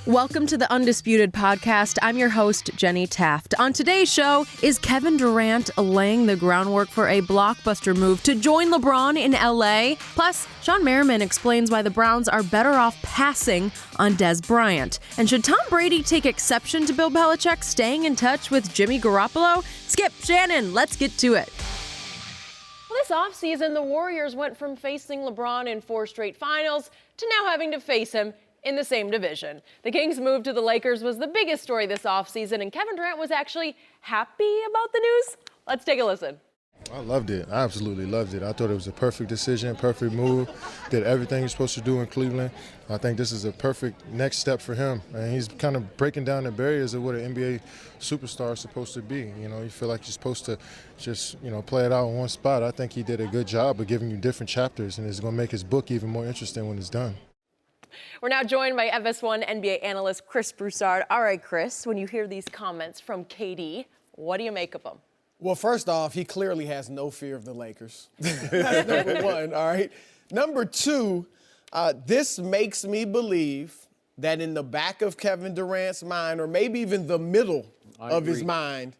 Welcome to the Undisputed podcast. I'm your host, Jenny Taft. On today's show, is Kevin Durant laying the groundwork for a blockbuster move to join LeBron in LA? Plus, Sean Merriman explains why the Browns are better off passing on Dez Bryant. And should Tom Brady take exception to Bill Belichick staying in touch with Jimmy Garoppolo? Skip, Shannon, let's get to it. Well, this offseason, the Warriors went from facing LeBron in 4 straight finals to now having to face him in the same division. The Kings' move to the Lakers was the biggest story this offseason, and Kevin Durant was actually happy about the news. Let's take a listen. I loved it. I absolutely loved it. I thought it was a perfect decision, perfect move. Did everything he's supposed to do in Cleveland. I think this is a perfect next step for him. And he's kind of breaking down the barriers of what an NBA superstar is supposed to be. You know, you feel like you're supposed to just, play it out in one spot. I think he did a good job of giving you different chapters, and it's going to make his book even more interesting when it's done. We're now joined by FS1 NBA analyst Chris Broussard. All right, Chris, when you hear these comments from KD, what do you make of them? Well, first off, he clearly has no fear of the Lakers. That's number one, all right? Number two, this makes me believe that in the back of Kevin Durant's mind, or maybe even the middle of his mind,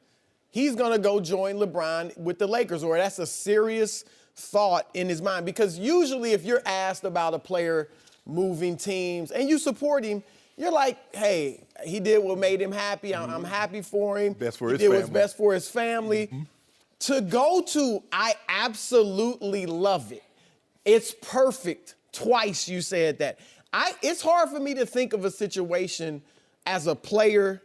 he's going to go join LeBron with the Lakers, or that's a serious thought in his mind. Because usually if you're asked about a player moving teams and you support him, you're like, hey, he did what made him happy. I'm happy for him. Best for his family. He did what's best for his family. To go to, I absolutely love it. It's perfect. Twice you said that. It's hard for me to think of a situation as a player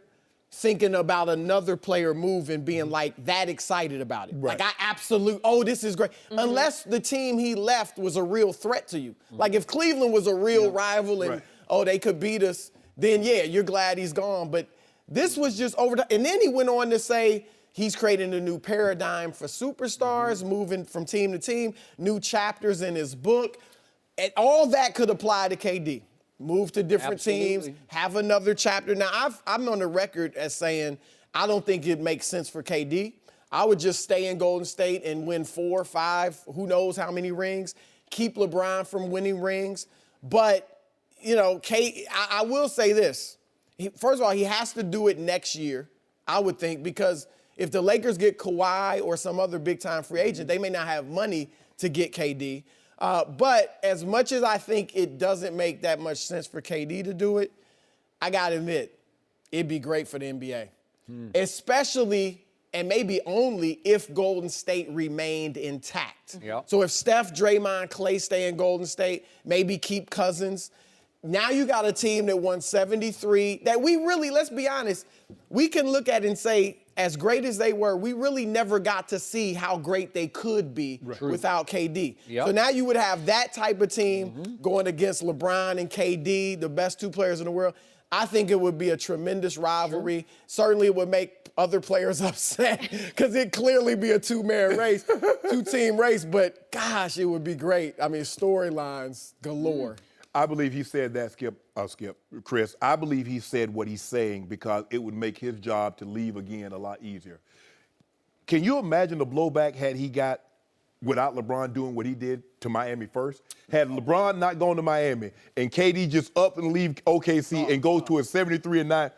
thinking about another player moving, being like that excited about it. Right. Like this is great. Unless the team he left was a real threat to you. Like if Cleveland was a real rival and, they could beat us, then yeah, you're glad he's gone. But this was just over the, and then he went on to say he's creating a new paradigm for superstars, moving from team to team, new chapters in his book. And all that could apply to KD. Move to different teams, have another chapter. Now, I'm on the record as saying I don't think it makes sense for KD. I would just stay in Golden State and win 4, 5, who knows how many rings, keep LeBron from winning rings. But, I will say this. First of all, he has to do it next year, I would think, because if the Lakers get Kawhi or some other big-time free agent, they may not have money to get KD. But as much as I think it doesn't make that much sense for KD to do it, I got to admit, it'd be great for the NBA. Especially, and maybe only, if Golden State remained intact. Yep. So if Steph, Draymond, Klay stay in Golden State, maybe keep Cousins. Now you got a team that won 73, that we really, let's be honest, we can look at and say, as great as they were, we really never got to see how great they could be without KD. Yep. So now you would have that type of team going against LeBron and KD, the best 2 players in the world. I think it would be a tremendous rivalry. Certainly it would make other players upset because it'd clearly be a 2-man race, 2-team race. But gosh, it would be great. I mean, storylines galore. I believe he said that, Chris. I believe he said what he's saying because it would make his job to leave again a lot easier. Can you imagine the blowback had he got without LeBron doing what he did to Miami first? Had LeBron not gone to Miami and KD just up and leave OKC and go to a 73-9?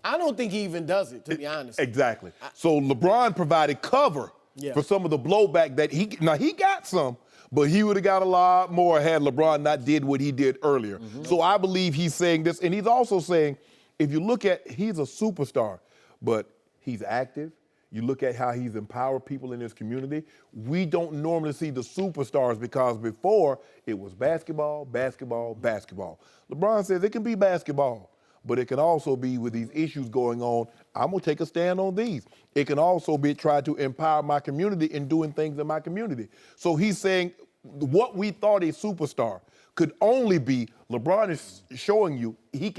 I don't think he even does it, to be honest. Exactly. So LeBron provided cover for some of the blowback that he got some. But he would have got a lot more had LeBron not did what he did earlier. So I believe he's saying this. And he's also saying, if you look at, he's a superstar, but he's active. You look at how he's empowered people in his community. We don't normally see the superstars because before it was basketball, basketball, basketball. LeBron says it can be basketball, but it can also be with these issues going on. I'm going to take a stand on these. It can also be try to empower my community in doing things in my community. So he's saying what we thought a superstar could only be, LeBron is showing you it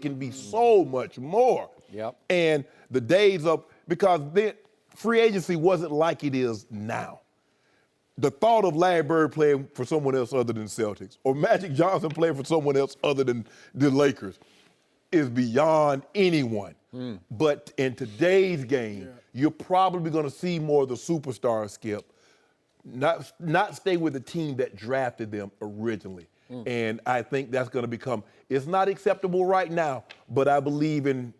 can be so much more. Yep. And the days of, because then free agency wasn't like it is now. The thought of Larry Bird playing for someone else other than Celtics or Magic Johnson playing for someone else other than the Lakers is beyond anyone. But in today's game, you're probably going to see more of the superstars, Skip, not stay with the team that drafted them originally. And I think that's going to become, it's not acceptable right now, but I believe in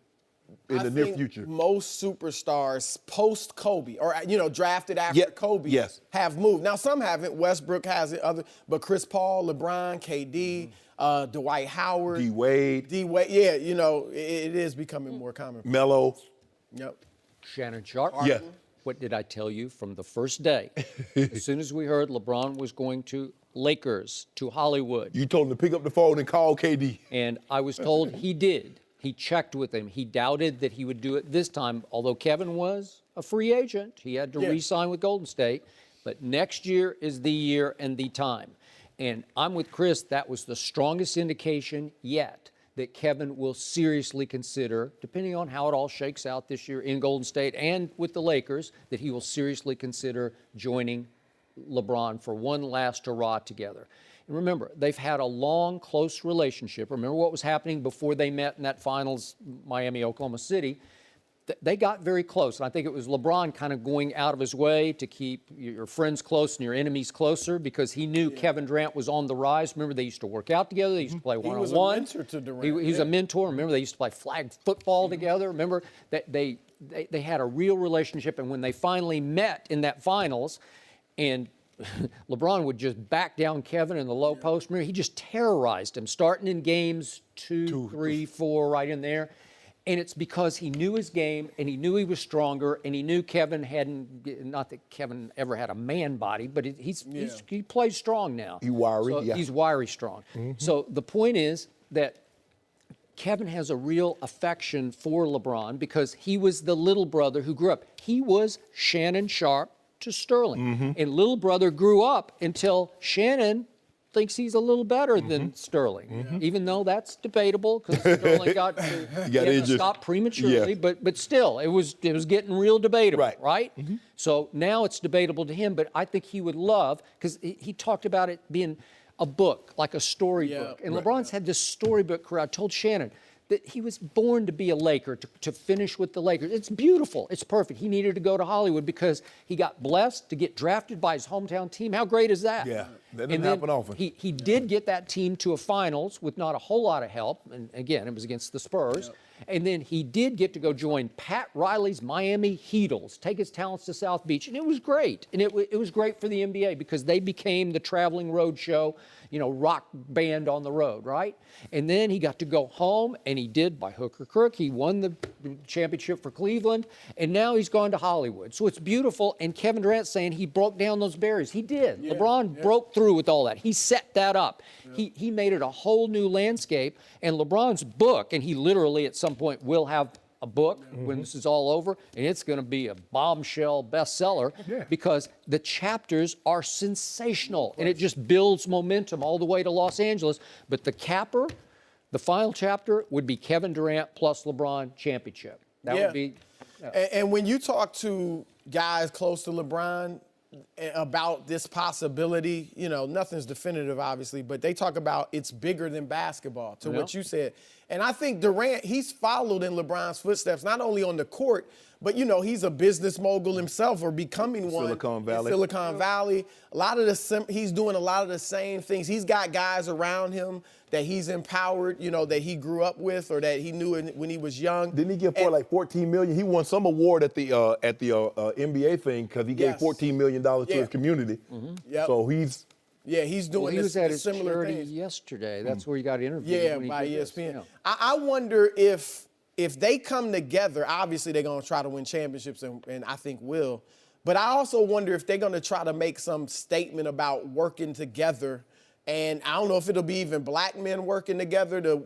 the near future. Most superstars post Kobe, or drafted after Kobe, have moved. Now some haven't. Westbrook has it. But Chris Paul, LeBron, KD, Dwight Howard, D Wade. Yeah, it is becoming more common. Melo. Yep. Shannon Sharpe. Yeah. What did I tell you from the first day? As soon as we heard LeBron was going to Lakers, to Hollywood. You told him to pick up the phone and call KD. And I was told he did. He checked with him. He doubted that he would do it this time, although Kevin was a free agent. He had to re-sign with Golden State. But next year is the year and the time. And I'm with Chris. That was the strongest indication yet that Kevin will seriously consider, depending on how it all shakes out this year in Golden State and with the Lakers, that he will seriously consider joining LeBron for one last hurrah together. And remember, they've had a long, close relationship. Remember what was happening before they met in that finals, Miami, Oklahoma City? They got very close. And I think it was LeBron kind of going out of his way to keep your friends close and your enemies closer because he knew Kevin Durant was on the rise. Remember, they used to work out together. They used to play one-on-one. He was a mentor to Durant. He was a mentor. Remember, they used to play flag football together. Remember, that they had a real relationship. And when they finally met in that finals, and LeBron would just back down Kevin in the low post. Remember, he just terrorized him, starting in games 2, 3, 4, right in there. And it's because he knew his game, and he knew he was stronger, and he knew Kevin hadn't, not that Kevin ever had a man body, but he plays strong now. He's wiry, so He's wiry strong. So the point is that Kevin has a real affection for LeBron because he was the little brother who grew up. He was Shannon Sharpe to Sterling. And little brother grew up until Shannon thinks he's a little better than Sterling, even though that's debatable because Sterling got to stop prematurely, but still, it was getting real debatable, right? So now it's debatable to him, but I think he would love, because he talked about it being a book, like a storybook. And LeBron's had this storybook career. I told Shannon that he was born to be a Laker, to finish with the Lakers. It's beautiful. It's perfect. He needed to go to Hollywood because he got blessed to get drafted by his hometown team. How great is that? Yeah, that doesn't happen often. He did get that team to a finals with not a whole lot of help. And again, it was against the Spurs. And then he did get to go join Pat Riley's Miami Heatles, take his talents to South Beach. And it was great. And it was great for the NBA because they became the traveling road show, rock band on the road, right? And then he got to go home, and he did by hook or crook. He won the championship for Cleveland, and now he's gone to Hollywood. So it's beautiful, and Kevin Durant's saying he broke down those barriers. He did. LeBron broke through with all that. He set that up. He made it a whole new landscape, and LeBron's book, and he literally at some point will have a book when this is all over, and it's going to be a bombshell bestseller because the chapters are sensational, and it just builds momentum all the way to Los Angeles. But the final chapter would be Kevin Durant plus LeBron championship. That would be. And when you talk to guys close to LeBron about this possibility, nothing's definitive, obviously, but they talk about it's bigger than basketball, to what you said. And I think Durant, he's followed in LeBron's footsteps, not only on the court, but, he's a business mogul himself or becoming one. Silicon Valley. Silicon Valley. He's doing a lot of the same things. He's got guys around him that he's empowered, that he grew up with or that he knew when he was young. Didn't he get like $14 million? He won some award at the NBA thing because he gave $14 million to his community. So he's doing he was at his similar charity things. yesterday. That's where he got interviewed. Yeah, by ESPN. I wonder if they come together, obviously they're going to try to win championships, and I think will. But I also wonder if they're going to try to make some statement about working together. And I don't know if it'll be even black men working together to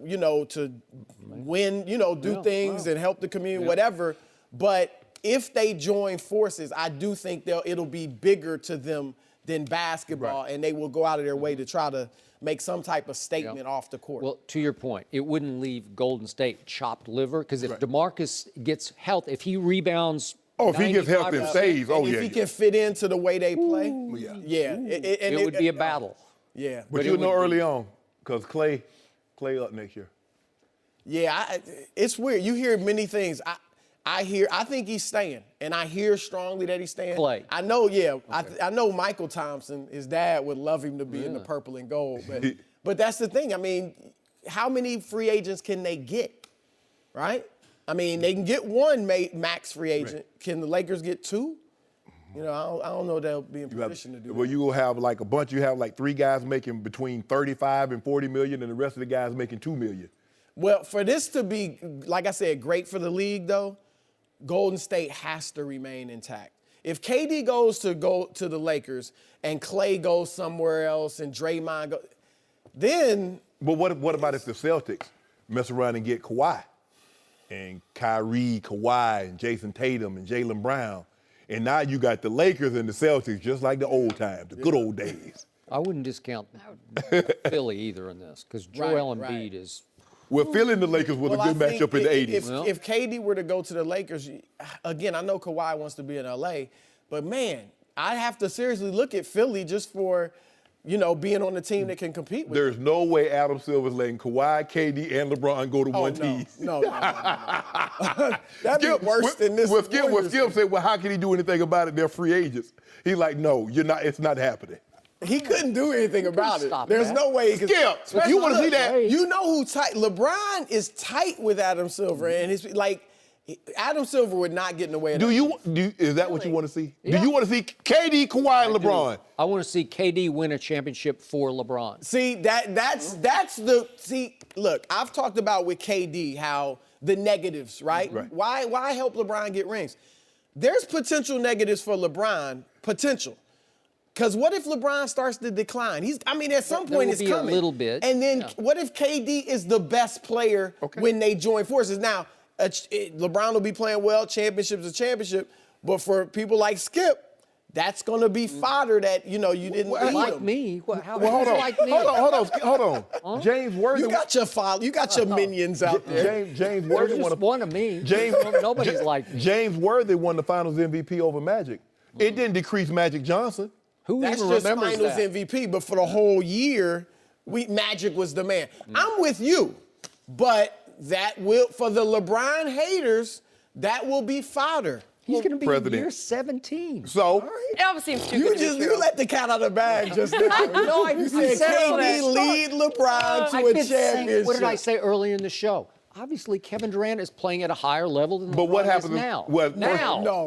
win, do things and help the community, whatever. But if they join forces, I do think it'll be bigger to them than basketball, and they will go out of their way to try to make some type of statement off the court. Well, to your point, it wouldn't leave Golden State chopped liver because if DeMarcus gets health, if he rebounds, if he gets health and stays, if he can fit into the way they play, it would be a battle. Yeah, but you'll know early on because Clay up next year. Yeah, it's weird. You hear many things. I think he's staying, and I hear strongly that he's staying. Clay. I know, okay. I know Michael Thompson, his dad, would love him to be in the purple and gold, But that's the thing. I mean, how many free agents can they get, right? I mean, they can get one max free agent. Right. Can the Lakers get two? You know, I don't know if they'll be in position to do that. Well, you will have like a bunch. You have like 3 guys making between 35 and 40 million, and the rest of the guys making 2 million. Well, for this to be, like I said, great for the league, though, Golden State has to remain intact. If KD goes to the Lakers and Klay goes somewhere else and Draymond goes, then. But what about if the Celtics mess around and get Kawhi and Kyrie, Kawhi, and Jason Tatum and Jaylen Brown, and now you got the Lakers and the Celtics just like the old times, the good old days. I wouldn't discount Philly either in this because Joel Embiid is. Well, Philly and the Lakers was a good matchup in the 80s. If KD were to go to the Lakers, again, I know Kawhi wants to be in L.A., but, man, I have to seriously look at Philly just for, you know, being on the team that can compete with There's no way Adam Silver's letting Kawhi, KD, and LeBron go to one team. No. That'd be worse than this. Skip said, well, how can he do anything about it? They're free agents. He's like, no, you're not. It's not happening. He couldn't do anything about it. There's no way he could. Skip, you want to see that? You know who tight? LeBron is tight with Adam Silver, and his Adam Silver would not get in the way of that. Is that what you want to see? Yeah. Do you want to see KD, Kawhi, and LeBron? I want to see KD win a championship for LeBron. See, look, I've talked about with KD how the negatives, right? Why help LeBron get rings? There's potential negatives for LeBron, because what if LeBron starts to decline? At some point it's coming. A little bit. And then what if KD is the best player when they join forces? Now, LeBron will be playing well, championship's a championship, but for people like Skip, that's going to be fodder that, you know, you didn't like him. Me? How hold on. Like me? Hold on. Huh? James Worthy. You got your minions out there. James Worthy won one of me. Nobody's like me. James Worthy won the Finals MVP over Magic. It didn't decrease Magic Johnson. That's just Finals MVP, but for the whole year, Magic was the man. I'm with you, but that will, for the LeBron haters, that will be fodder. He's going to be in year 17. So it almost seems too good to be true. You let the cat out of the bag just now. You said KD lead LeBron to a championship. What did I say early in the show? Obviously, Kevin Durant is playing at a higher level than LeBron what happens is now.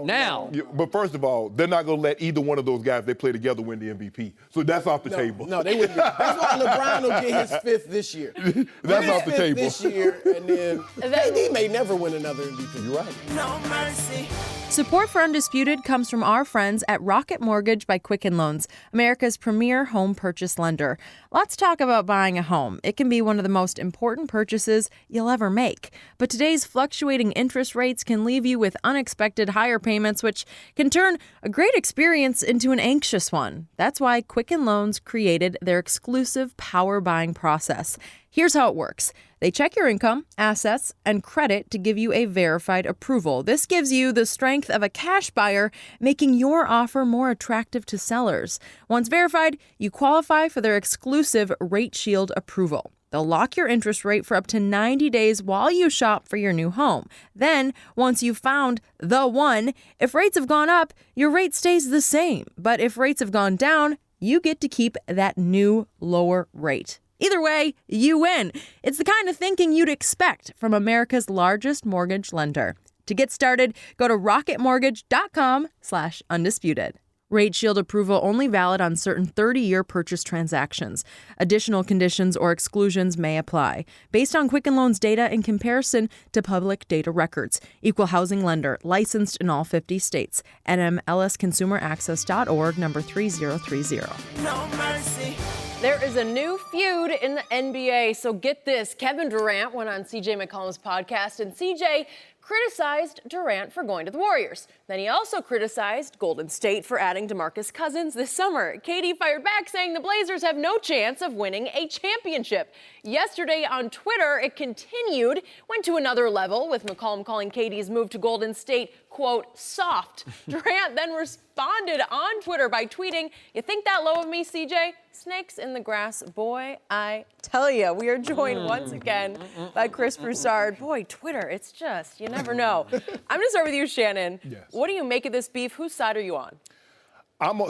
Now. But first of all, they're not going to let either one of those guys they play together win the MVP. So that's off the table. No, they wouldn't. That's why LeBron will get his 5th this year. That's off the table. This year, and then KD may never win another MVP. You're right. No mercy. Support for Undisputed comes from our friends at Rocket Mortgage by Quicken Loans, America's premier home purchase lender. Let's talk about buying a home. It can be one of the most important purchases you'll ever make. But today's fluctuating interest rates can leave you with unexpected higher payments, which can turn a great experience into an anxious one. That's why Quicken Loans created their exclusive power buying process. Here's how it works. They check your income, assets, and credit to give you a verified approval. This gives you the strength of a cash buyer, making your offer more attractive to sellers. Once verified, you qualify for their exclusive Rate Shield approval. They'll lock your interest rate for up to 90 days while you shop for your new home. Then, once you've found the one, if rates have gone up, your rate stays the same. But if rates have gone down, you get to keep that new lower rate. Either way, you win. It's the kind of thinking you'd expect from America's largest mortgage lender. To get started, go to rocketmortgage.com/undisputed. Rate Shield approval only valid on certain 30-year purchase transactions. Additional conditions or exclusions may apply. Based on Quicken Loans data in comparison to public data records. Equal housing lender. Licensed in all 50 states. NMLSconsumeraccess.org, number 3030. No mercy. There is a new feud in the NBA, so get this. Kevin Durant went on CJ McCollum's podcast, and CJ criticized Durant for going to the Warriors. Then he also criticized Golden State for adding DeMarcus Cousins this summer. KD fired back, saying the Blazers have no chance of winning a championship. Yesterday on Twitter, it continued, went to another level, with McCollum calling KD's move to Golden State, quote, soft. Durant then responded on Twitter by tweeting, "You think that low of me, CJ? Snakes in the grass, boy, I tell you." We are joined once again by Chris Broussard. Boy, Twitter, it's just, you never know. I'm going to start with you, Shannon. Yes. What do you make of this beef? Whose side are you on?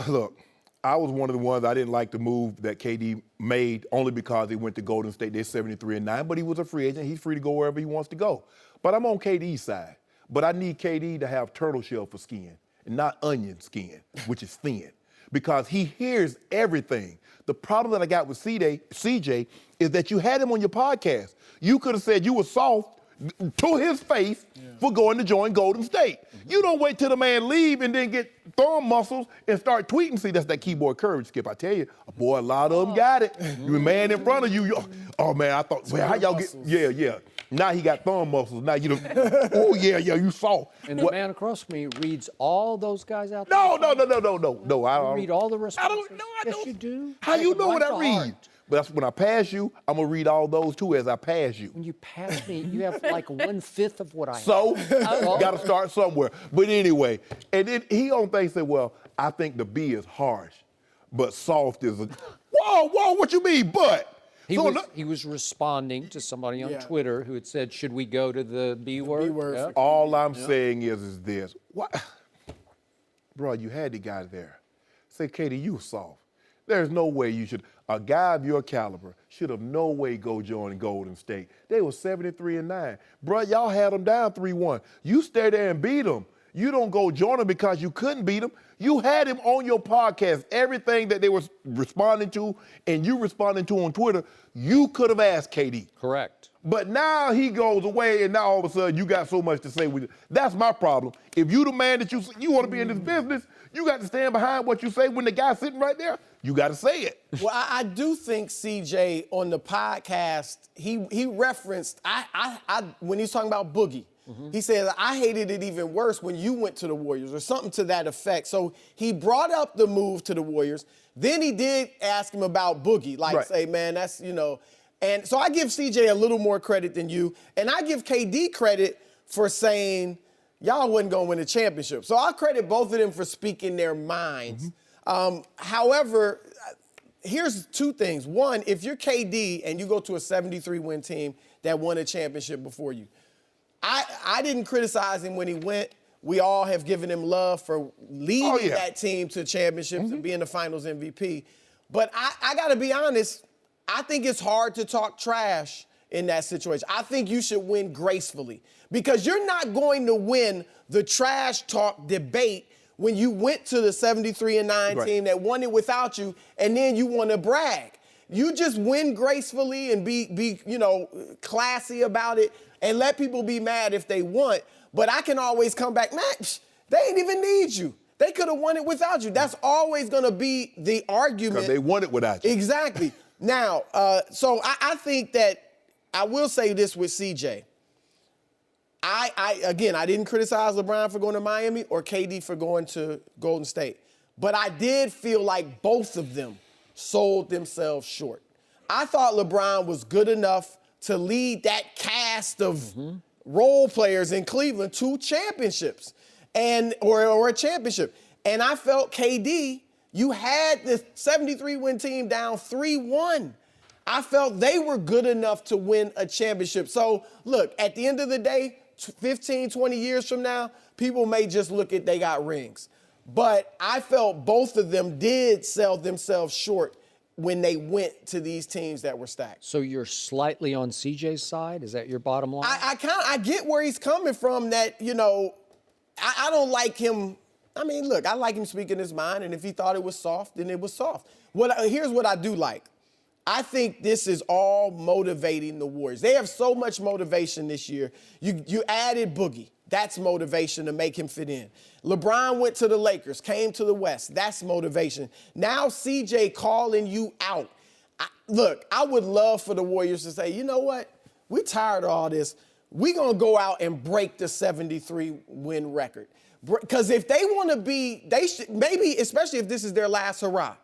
Look, I was one of the ones I didn't like the move that KD made only because he went to Golden State. They're 73-9, but he was a free agent. He's free to go wherever he wants to go. But I'm on KD's side. But I need KD to have turtle shell for skin and not onion skin, which is thin, because he hears everything. The problem that I got with CJ is that you had him on your podcast. You could have said you were soft to his face for going to join Golden State. You don't wait till the man leave and then get thumb muscles and start tweeting. See, that's that keyboard courage, Skip. I tell you, boy, a lot of them got it. You a man in front of you. Oh, man, I thought, well, how y'all get, yeah. Now he got thumb muscles. Now you don't, oh, yeah, you soft. And the man across from me reads all those guys out there? No. I You read all the responses? I Yes, don't. you do. How you know what I Like read? art. But that's when I pass you, I'm going to read all those too as I pass you. When you pass me, you have like 1/5 of what I have. So, got to start somewhere. But anyway, and then he on things say, well, I think the B is harsh, but soft is a, whoa, what you mean, but? He was responding to somebody on Twitter who had said, should we go to the B word? B word. Yep. All I'm saying is this. What? Bro, you had the guy there. Say, Katie, you were soft. There's no way you should, a guy of your caliber should have no way go join Golden State. They were 73-9. Bro, y'all had them down 3-1. You stay there and beat them. You don't go join them because you couldn't beat them. You had him on your podcast. Everything that they were responding to and you responding to on Twitter, you could have asked KD. Correct. But now he goes away, and now all of a sudden you got so much to say. That's my problem. If you the man that you want to be in this business, you got to stand behind what you say when the guy's sitting right there. You got to say it. Well, I do think CJ on the podcast, he referenced, when he's talking about Boogie, he said, I hated it even worse when you went to the Warriors or something to that effect. So he brought up the move to the Warriors. Then he did ask him about Boogie, like say, man, that's, And so I give CJ a little more credit than you. And I give KD credit for saying, y'all wasn't going to win a championship. So I'll credit both of them for speaking their minds. However, here's two things. One, if you're KD and you go to a 73-win team that won a championship before you, I didn't criticize him when he went. We all have given him love for leading that team to championships and being the finals MVP. But I got to be honest, I think it's hard to talk trash in that situation. I think you should win gracefully because you're not going to win the trash talk debate when you went to the 73-9 team that won it without you, and then you want to brag. You just win gracefully and be classy about it and let people be mad if they want. But I can always come back, man, they ain't even need you. They could have won it without you. That's always going to be the argument. Because they won it without you. Exactly. Now, so I think that I will say this with CJ. I didn't criticize LeBron for going to Miami or KD for going to Golden State. But I did feel like both of them sold themselves short. I thought LeBron was good enough to lead that cast of role players in Cleveland to championships or a championship. And I felt KD, you had the 73-win team down 3-1. I felt they were good enough to win a championship. So, look, at the end of the day, 15, 20 years from now, people may just look at they got rings. But I felt both of them did sell themselves short when they went to these teams that were stacked. So you're slightly on CJ's side? Is that your bottom line? I get where he's coming from that, I don't like him. I mean, look, I like him speaking his mind, and if he thought it was soft, then it was soft. Here's what I do like. I think this is all motivating the Warriors. They have so much motivation this year. You added Boogie. That's motivation to make him fit in. LeBron went to the Lakers, came to the West. That's motivation. Now CJ calling you out. Look, I would love for the Warriors to say, you know what? We're tired of all this. We're going to go out and break the 73-win record. Because if they want to be, they should, maybe, especially if this is their last hurrah,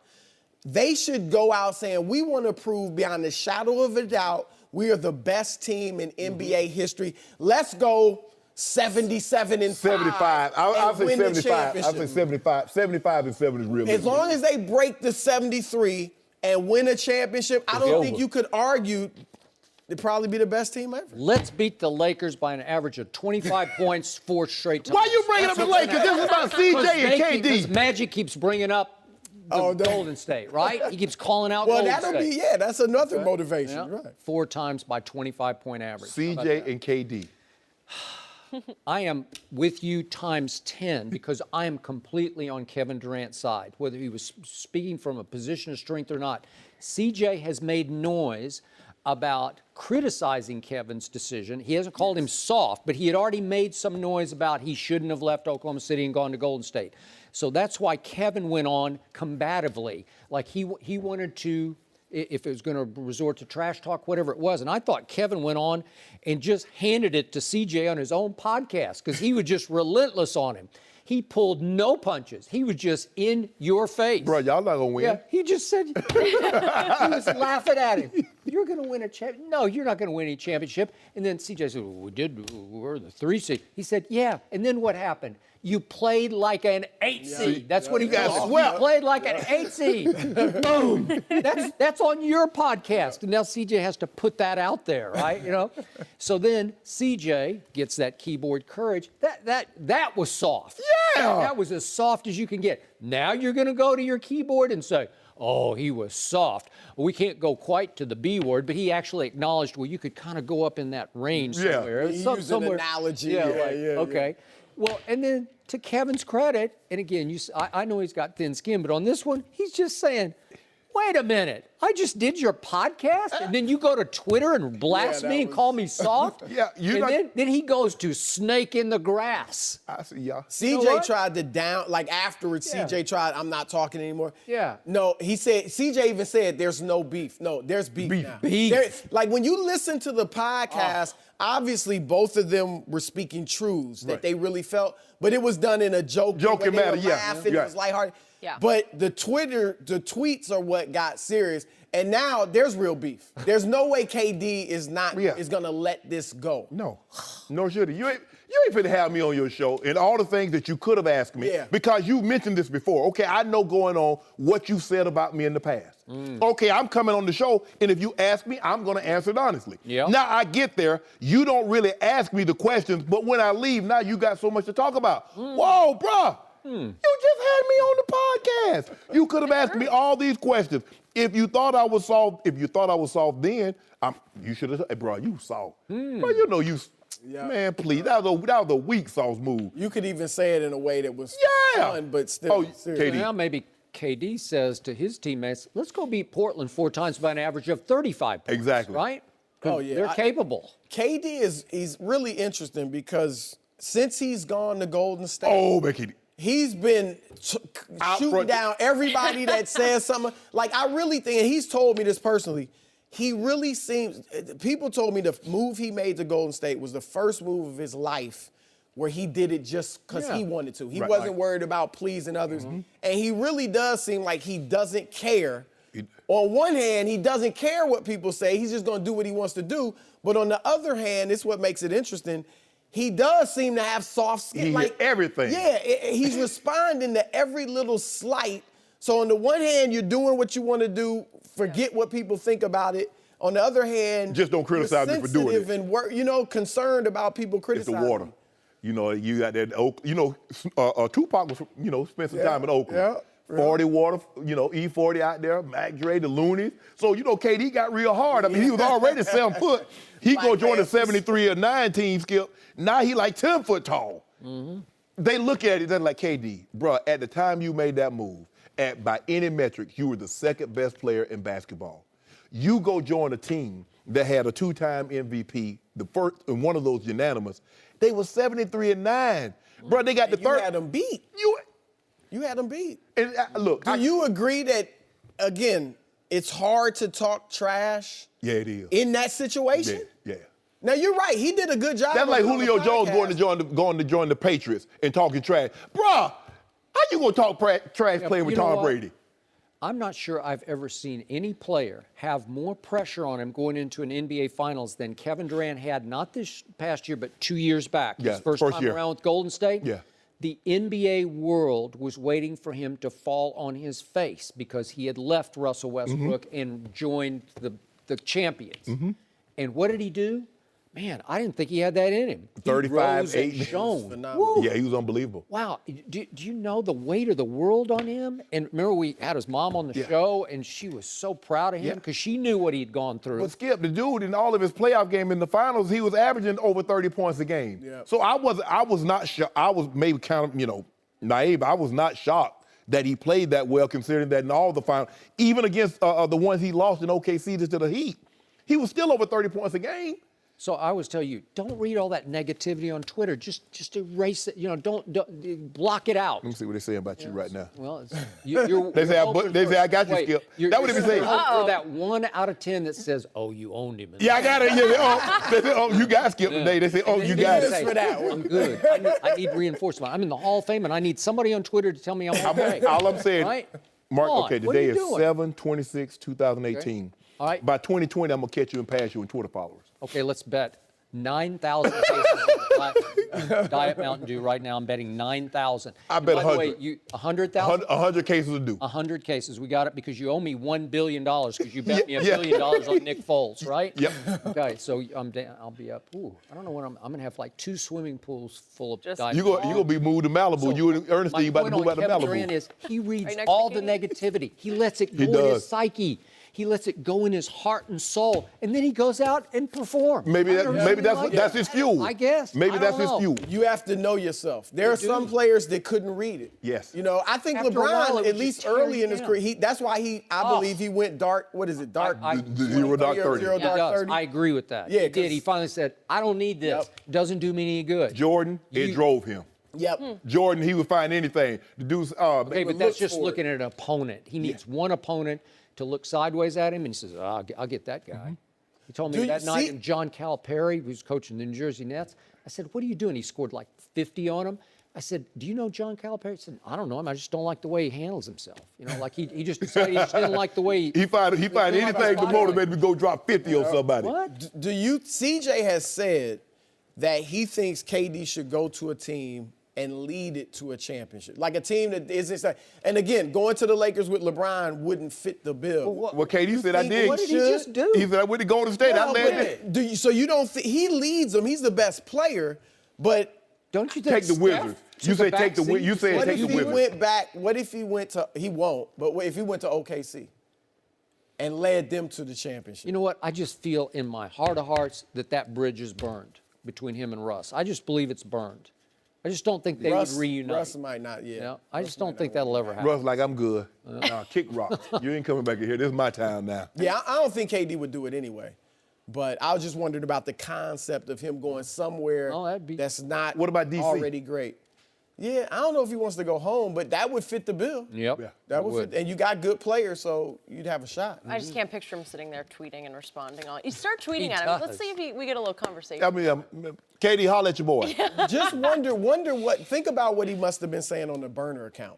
they should go out saying, we want to prove beyond the shadow of a doubt we are the best team in NBA history. Let's go 77-5. 75. I'll say 75. I'll say 75. 75 and 7 is real. As long as they break the 73 and win a championship, I don't think you could argue they'd probably be the best team ever. Let's beat the Lakers by an average of 25 points 4 straight times. Why you bringing up the Lakers? This is about CJ and KD. Because Magic keeps bringing up Golden State, right? He keeps calling out Well, Golden that'll State. be, that's another motivation, Yeah. right? 4 times by 25-point average. CJ and KD. I am with you times 10 because I am completely on Kevin Durant's side, whether he was speaking from a position of strength or not. CJ has made noise about criticizing Kevin's decision. He hasn't called him soft, but he had already made some noise about he shouldn't have left Oklahoma City and gone to Golden State. So that's why Kevin went on combatively, like he wanted to, if it was going to resort to trash talk, whatever it was. And I thought Kevin went on and just handed it to CJ on his own podcast because he was just relentless on him. He pulled no punches. He was just in your face. Bro, y'all not going to win. Yeah, he just said, he was laughing at him. You're going to win a championship. No, you're not going to win any championship. And then CJ said, well, we're the 3 seed. He said, yeah. And then what happened? You played like an 8 seed. That's what he called it. Well, You played like an 8 seed. Boom. That's on your podcast. And now CJ has to put that out there, right? You know. So then CJ gets that keyboard courage. That was soft. Yeah. That was as soft as you can get. Now you're going to go to your keyboard and say, oh, he was soft. Well, we can't go quite to the B word, but he actually acknowledged, well, you could kind of go up in that range Yeah. somewhere. He used an analogy. Yeah, Yeah. okay. Well, and then to Kevin's credit, and again, I know he's got thin skin, but on this one, he's just saying, wait a minute, I just did your podcast, and then you go to Twitter and blast me and call me soft? Yeah, then he goes to snake in the grass. I see y'all. CJ tried to afterwards, CJ tried, I'm not talking anymore. Yeah. No, he said, CJ even said, there's no beef. No, there's beef now. Beef. Like when you listen to the podcast, obviously both of them were speaking truths that they really felt, but it was done in a joking manner, laughing, it was lighthearted. Yeah. But the tweets are what got serious, and now there's real beef. There's no way KD is gonna let this go. No should he. You ain't finna have me on your show and all the things that you could have asked me because you mentioned this before. Okay, I know going on what you said about me in the past. Okay, I'm coming on the show, and if you ask me, I'm gonna answer it honestly. Yep. Now I get there, you don't really ask me the questions, but when I leave, now you got so much to talk about. Whoa, bruh. You just had me on the podcast. You could have asked me all these questions. If you thought I was soft, then you should have said, bro, you soft. Bro, you know you. Yeah. Man, please, that was a weak sauce move. You could even say it in a way that was fun, but still serious. Now maybe KD says to his teammates, let's go beat Portland 4 times by an average of 35 points. Exactly. Right? They're capable. KD he's really interesting because since he's gone to Golden State. Oh, man, KD. He's been shooting down everybody that says something. Like, I really think, and he's told me this personally, he really seems, people told me the move he made to Golden State was the first move of his life where he did it just because he wanted to. He wasn't worried about pleasing others. And he really does seem like he doesn't care. On one hand, he doesn't care what people say. He's just going to do what he wants to do. But on the other hand, this is what makes it interesting. He does seem to have soft skin. He hit everything. Yeah, he's responding to every little slight. So on the one hand, you're doing what you want to do, forget what people think about it. On the other hand, just don't criticize me for doing it. And concerned about people criticizing. It's the water. You know, you got that. Tupac was, spent some time in Oakland. Yeah. 40 water, E40 out there, Mac Dre, the Loonies. So, KD got real hard. I mean, he was already 7 foot. He go join the 73 or 9 team, Skip. Now he like 10 foot tall. They look at it, they're like, KD, bro, at the time you made that move, by any metric, you were the second best player in basketball. You go join a team that had a 2-time MVP, the first, and one of those unanimous. They were 73 and 9. Bro, they got the third. You had them beat. You had them beat. And look, do you agree that, again, it's hard to talk trash? Yeah, it is. In that situation? Yeah. Now, you're right. He did a good job. That's like Julio Jones going to join the Patriots and talking trash. Bruh, how you going to talk trash playing with Tom Brady? I'm not sure I've ever seen any player have more pressure on him going into an NBA Finals than Kevin Durant had, not this past year, but 2 years back. Yeah, his first time year. around with Golden State. Yeah. The NBA world was waiting for him to fall on his face because he had left Russell Westbrook and joined the champions. And what did he do? Man, I didn't think he had that in him. 35, he rose 8. and shone. Phenomenal. Yeah, he was unbelievable. Wow, do you know the weight of the world on him? And remember, we had his mom on the show, and she was so proud of him because she knew what he'd gone through. But Skip, the dude in all of his playoff game in the finals, he was averaging over 30 points a game. Yeah. So I was not shocked. I was maybe kind of, naive. I was not shocked that he played that well, considering that in all the finals, even against the ones he lost in OKC to the Heat, he was still over 30 points a game. So I always tell you, don't read all that negativity on Twitter. Just erase it. Don't block it out. Let me see what they're saying about you right now. Well, you're They say I got you, Skip. That would be saying. For that 1 out of 10 that says, "Oh, you owned him." Yeah, I got it. Yeah, they say, "Oh, you got Skip today." They say, "Oh, you got it." Say, I'm good. I need reinforcement. I'm in the Hall of Fame, and I need somebody on Twitter to tell me I'm okay. All I'm saying, Right? Mark. Come on, Okay, what are today you is doing? 7/26/2018. All right. By 2020, I'm gonna catch you and pass you in Twitter followers. Okay, let's bet 9,000 cases of Diet Mountain Dew right now. I'm betting 9,000. I bet By the way, 100. 100,000? 100 cases of do. 100 cases. We got it because you owe me $1 billion because you bet me $1 Yeah. billion on Nick Foles, right? Yep. Okay, so I'll be up. Ooh, I don't know when I'm going to have like 2 swimming pools full of Diet You gonna be moved to Malibu. So you and Ernestine about to move out to Kevin Malibu. Durant is he reads Right next to all the Katie? negativity. He lets it He go in his does. psyche. He lets it go in his heart and soul, and then he goes out and performs. Maybe that's his fuel. I guess. Maybe I that's don't his know. fuel. You have to know yourself. There are some players that couldn't read it. Yes. I think After a while, LeBron, it at was least just early in his tearing career, that's why I believe he went dark. What is it? Dark. The 0 dark 30. Zero He dark does. 30. I agree with that. Yeah, he did. 'cause- He finally said, "I don't need this. Yep. Doesn't do me any good." Jordan, it drove him. Yep. Jordan, he would find anything. The dude's Okay, but that's look just for it. looking at an opponent. He needs one opponent to look sideways at him, and he says, I'll get that guy. He told me Do you that night, see- and John Calipari, who's coaching the New Jersey Nets, I said, what are you doing? He scored like 50 on him. I said, do you know John Calipari? He said, I don't know him. I just don't like the way he handles himself. Like he just decided he just didn't like the way he find anything to motivate him to go drop 50 on somebody. What? CJ has said that he thinks KD should go to a team and lead it to a championship. Like a team that isn't, and again, going to the Lakers with LeBron wouldn't fit the bill. Well, KD said, I did. What did he just do? He said, I went to Golden State. I Well, led it. so you don't think he leads them? He's the best player, but Don't you think Take the Steph Wizards. took You a say take back the seat? you say what take if the he Wizards. went back? What if he went to? He won't. But what if he went to OKC and led them to the championship? You know what? I just feel in my heart of hearts that bridge is burned between him and Russ. I just believe it's burned. I just don't think they would reunite. Russ might not. Yeah. Yeah, I just don't think that'll ever happen. Russ like, I'm good. Kick rocks. You ain't coming back in here. This is my town now. Yeah, I don't think KD would do it anyway. But I was just wondering about the concept of him going somewhere that's not What about DC? already great. Yeah, I don't know if he wants to go home, but that would fit the bill. Yep. Yeah. That would fit. And you got good players, so you'd have a shot. I just can't picture him sitting there tweeting and responding. You start tweeting at him. does. Let's see if we get a little conversation. I mean, Katie, holler at your boy. Just wonder think about what he must have been saying on the burner account.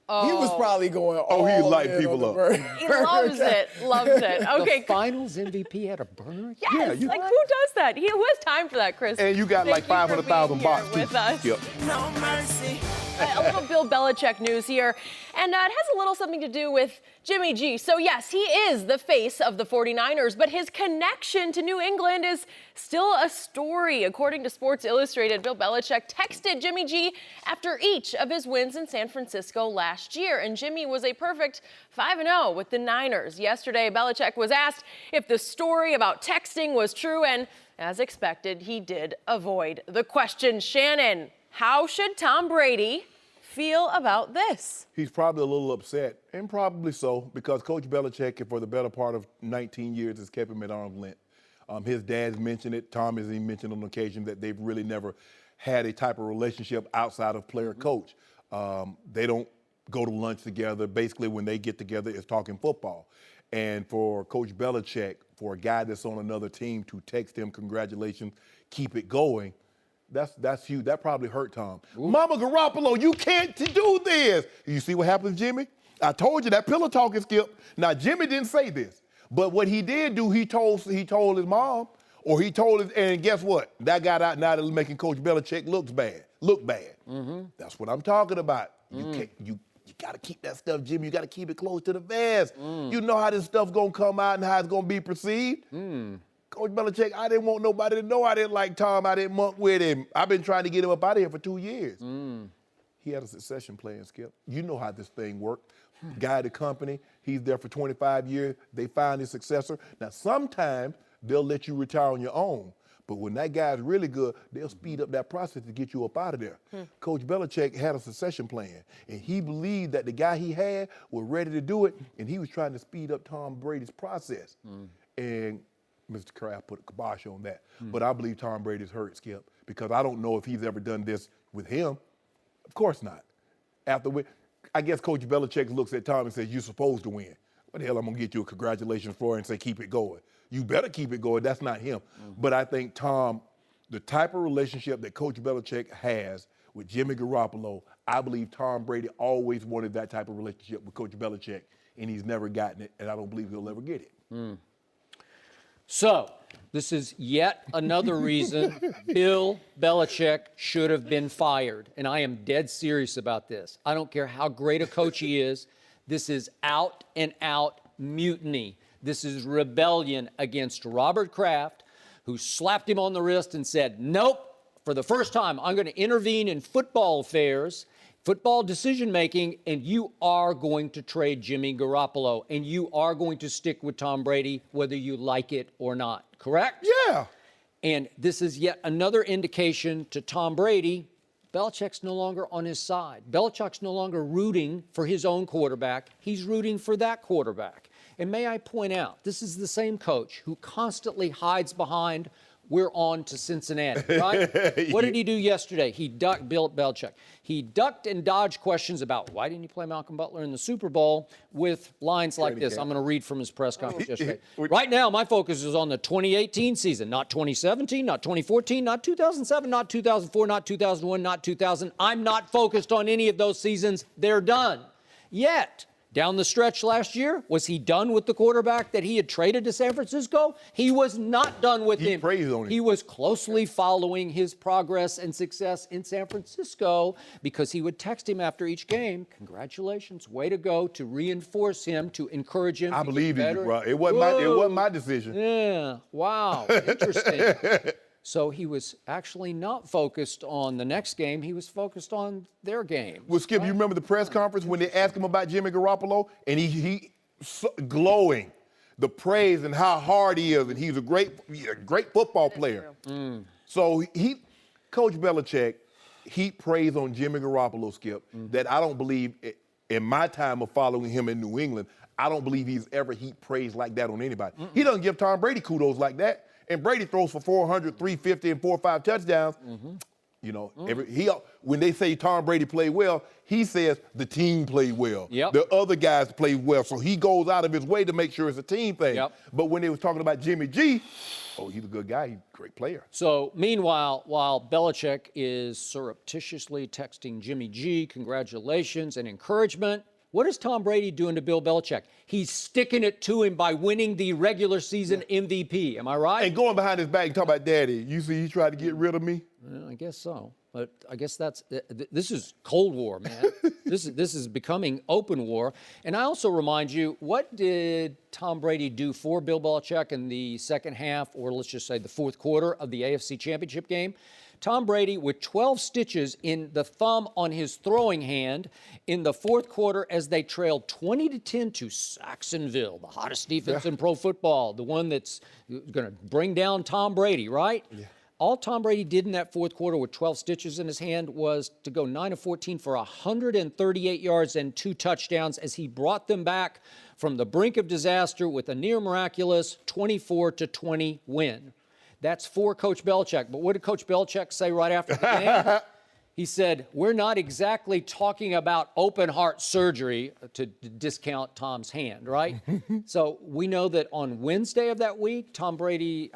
He was probably going, Oh, he all lighting in on people the up. burner. He loves it. Loves it. Okay. The Finals MVP had a burner. Yes. Who does that? Who has time for that, Chris? And you got Thank like you for 500,000 being here bots, too. with us. Yep. No mercy. A little Bill Belichick news here, and it has a little something to do with Jimmy G. So yes, he is the face of the 49ers, but his connection to New England is still a story. According to Sports Illustrated, Bill Belichick texted Jimmy G after each of his wins in San Francisco last year, and Jimmy was a perfect 5-0 with the Niners. Yesterday, Belichick was asked if the story about texting was true, and as expected, he did avoid the question. Shannon, how should Tom Brady feel about this? He's probably a little upset, and probably so, because Coach Belichick, for the better part of 19 years, has kept him at arm's length. His dad's mentioned it. Tom has even mentioned on occasion that they've really never had a type of relationship outside of player-coach. They don't go to lunch together. Basically, when they get together, it's talking football. And for Coach Belichick, for a guy that's on another team to text him, congratulations, keep it going, that's huge. That probably hurt Tom. Mama Garoppolo, you can't do this. You see what happens, Jimmy? I told you that pillow talking, Skip. Now, Jimmy didn't say this, but what he did do, he told his mom, or he told his, and guess what? That got out now, that's making Coach Belichick look bad. Mm-hmm. That's what I'm talking about. You got to keep that stuff, Jimmy. You got to keep it close to the vest. You know how this stuff going to come out and how it's going to be perceived. Coach Belichick, I didn't want nobody to know I didn't like Tom. I didn't monk with him. I've been trying to get him up out of here for 2 years. He had a succession plan, Skip. You know how this thing worked. Guy at the company, he's there for 25 years. They find his successor. Now, sometimes they'll let you retire on your own. But when that guy's really good, they'll speed up that process to get you up out of there. Coach Belichick had a succession plan, and he believed that the guy he had was ready to do it, and he was trying to speed up Tom Brady's process. And Mr. Kraft put a kibosh on that. But I believe Tom Brady's hurt, Skip, because I don't know if he's ever done this with him. Of course not. I guess Coach Belichick looks at Tom and says, you're supposed to win. What the hell, I'm going to get you a congratulations for it and say, keep it going. You better keep it going. That's not him. But I think Tom, the type of relationship that Coach Belichick has with Jimmy Garoppolo, I believe Tom Brady always wanted that type of relationship with Coach Belichick, and he's never gotten it, and I don't believe he'll ever get it. So, this is yet another reason Bill Belichick should have been fired. And I am dead serious about this. I don't care how great a coach he is. This is out and out mutiny. This is rebellion against Robert Kraft, who slapped him on the wrist and said, nope, for the first time, I'm going to intervene in football affairs, football decision-making, and you are going to trade Jimmy Garoppolo, and you are going to stick with Tom Brady, whether you like it or not, correct? Yeah. And this is yet another indication to Tom Brady, Belichick's no longer on his side. Belichick's no longer rooting for his own quarterback. He's rooting for that quarterback. And may I point out, this is the same coach who constantly hides behind, we're on to Cincinnati, right? What did he do yesterday? Bill Belichick. He ducked and dodged questions about why didn't you play Malcolm Butler in the Super Bowl with lines like this. I'm going to read from his press conference yesterday. Right now, my focus is on the 2018 season, not 2017, not 2014, not 2007, not 2004, not 2001, not 2000. I'm not focused on any of those seasons. They're done. Yet, down the stretch last year, was he done with the quarterback that he had traded to San Francisco? He was not done with him. Praised on him. He was closely following his progress and success in San Francisco because he would text him after each game, congratulations, way to go, to reinforce him, to encourage him. I believe in you, better. bro. It wasn't my decision. Yeah, wow, interesting. So he was actually not focused on the next game. He was focused on their game. Well, Skip, you remember the press conference when they asked him about Jimmy Garoppolo? And he glowing, the praise and how hard he is, and he's a great football player. So Coach Belichick, he praised on Jimmy Garoppolo, Skip, that I don't believe, in my time of following him in New England, I don't believe he's ever heaped praise like that on anybody. He doesn't give Tom Brady kudos like that. And Brady throws for 400, 350, and 4 or 5 touchdowns. You know, when they say Tom Brady played well, he says the team played well. The other guys played well. So he goes out of his way to make sure it's a team thing. But when they was talking about Jimmy G, he's a good guy. He's a great player. So meanwhile, while Belichick is surreptitiously texting Jimmy G congratulations and encouragement, what is Tom Brady doing to Bill Belichick? He's sticking it to him by winning the regular season MVP. Am I right? And going behind his back and talking about daddy. You see he tried to get rid of me? Well, I guess so. But I guess this is Cold War, man. This is becoming open war. And I also remind you, what did Tom Brady do for Bill Belichick in the second half, or let's just say the fourth quarter of the AFC Championship game? Tom Brady with 12 stitches in the thumb on his throwing hand in the fourth quarter as they trailed 20-10 to Jacksonville, the hottest defense in pro football, the one that's going to bring down Tom Brady, right? Yeah. All Tom Brady did in that fourth quarter with 12 stitches in his hand was to go 9 of 14 for 138 yards and 2 touchdowns as he brought them back from the brink of disaster with a near miraculous 24-20 win. That's for Coach Belichick. But what did Coach Belichick say right after the game? He said, we're not exactly talking about open heart surgery to discount Tom's hand, right? So we know that on Wednesday of that week, Tom Brady,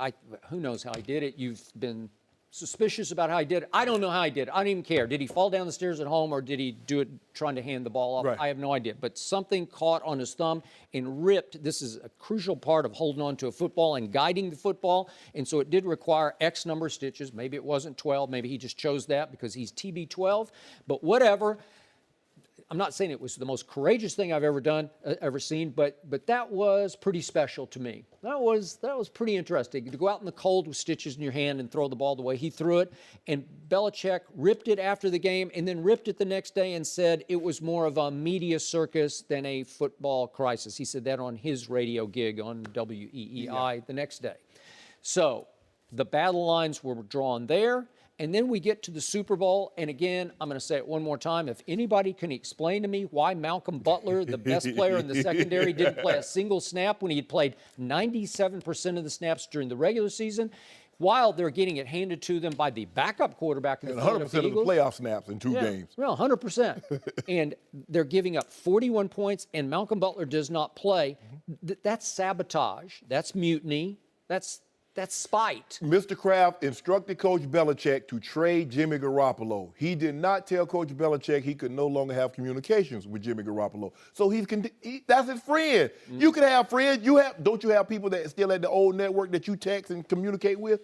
who knows how he did it? You've been suspicious about how he did it. I don't know how he did it. I don't even care. Did he fall down the stairs at home or did he do it trying to hand the ball off? Right. I have no idea. But something caught on his thumb and ripped. This is a crucial part of holding on to a football and guiding the football. And so it did require X number of stitches. Maybe it wasn't 12. Maybe he just chose that because he's TB12. But whatever. I'm not saying it was the most courageous thing I've ever seen, but that was pretty special to me. That was pretty interesting to go out in the cold with stitches in your hand and throw the ball the way he threw it. And Belichick ripped it after the game, and then ripped it the next day and said it was more of a media circus than a football crisis. He said that on his radio gig on WEEI the next day. So the battle lines were drawn there. And then we get to the Super Bowl, and again, I'm going to say it one more time. If anybody can explain to me why Malcolm Butler, the best player in the secondary, didn't play a single snap when he had played 97% of the snaps during the regular season, while they're getting it handed to them by the backup quarterback of the 100% of the playoff snaps in 2 games. Well, 100%. And they're giving up 41 points, and Malcolm Butler does not play. That's sabotage. That's mutiny. That's spite. Mr. Kraft instructed Coach Belichick to trade Jimmy Garoppolo. He did not tell Coach Belichick he could no longer have communications with Jimmy Garoppolo. So that's his friend. You can have friends. Don't you have people that still at the old network that you text and communicate with?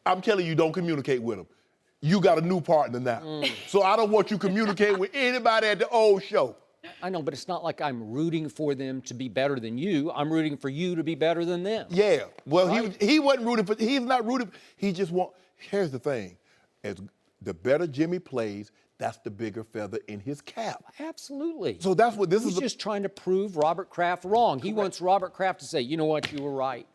I'm telling you, don't communicate with them. You got a new partner now. So I don't want you communicating with anybody at the old show. I know, but it's not like I'm rooting for them to be better than you. I'm rooting for you to be better than them. Yeah. Well, right? he wasn't rooting for. He's not rooting. He just want. Here's the thing: as the better Jimmy plays, that's the bigger feather in his cap. Absolutely. So that's what this is. He's just trying to prove Robert Kraft wrong. He wants Robert Kraft to say, you know what, you were right.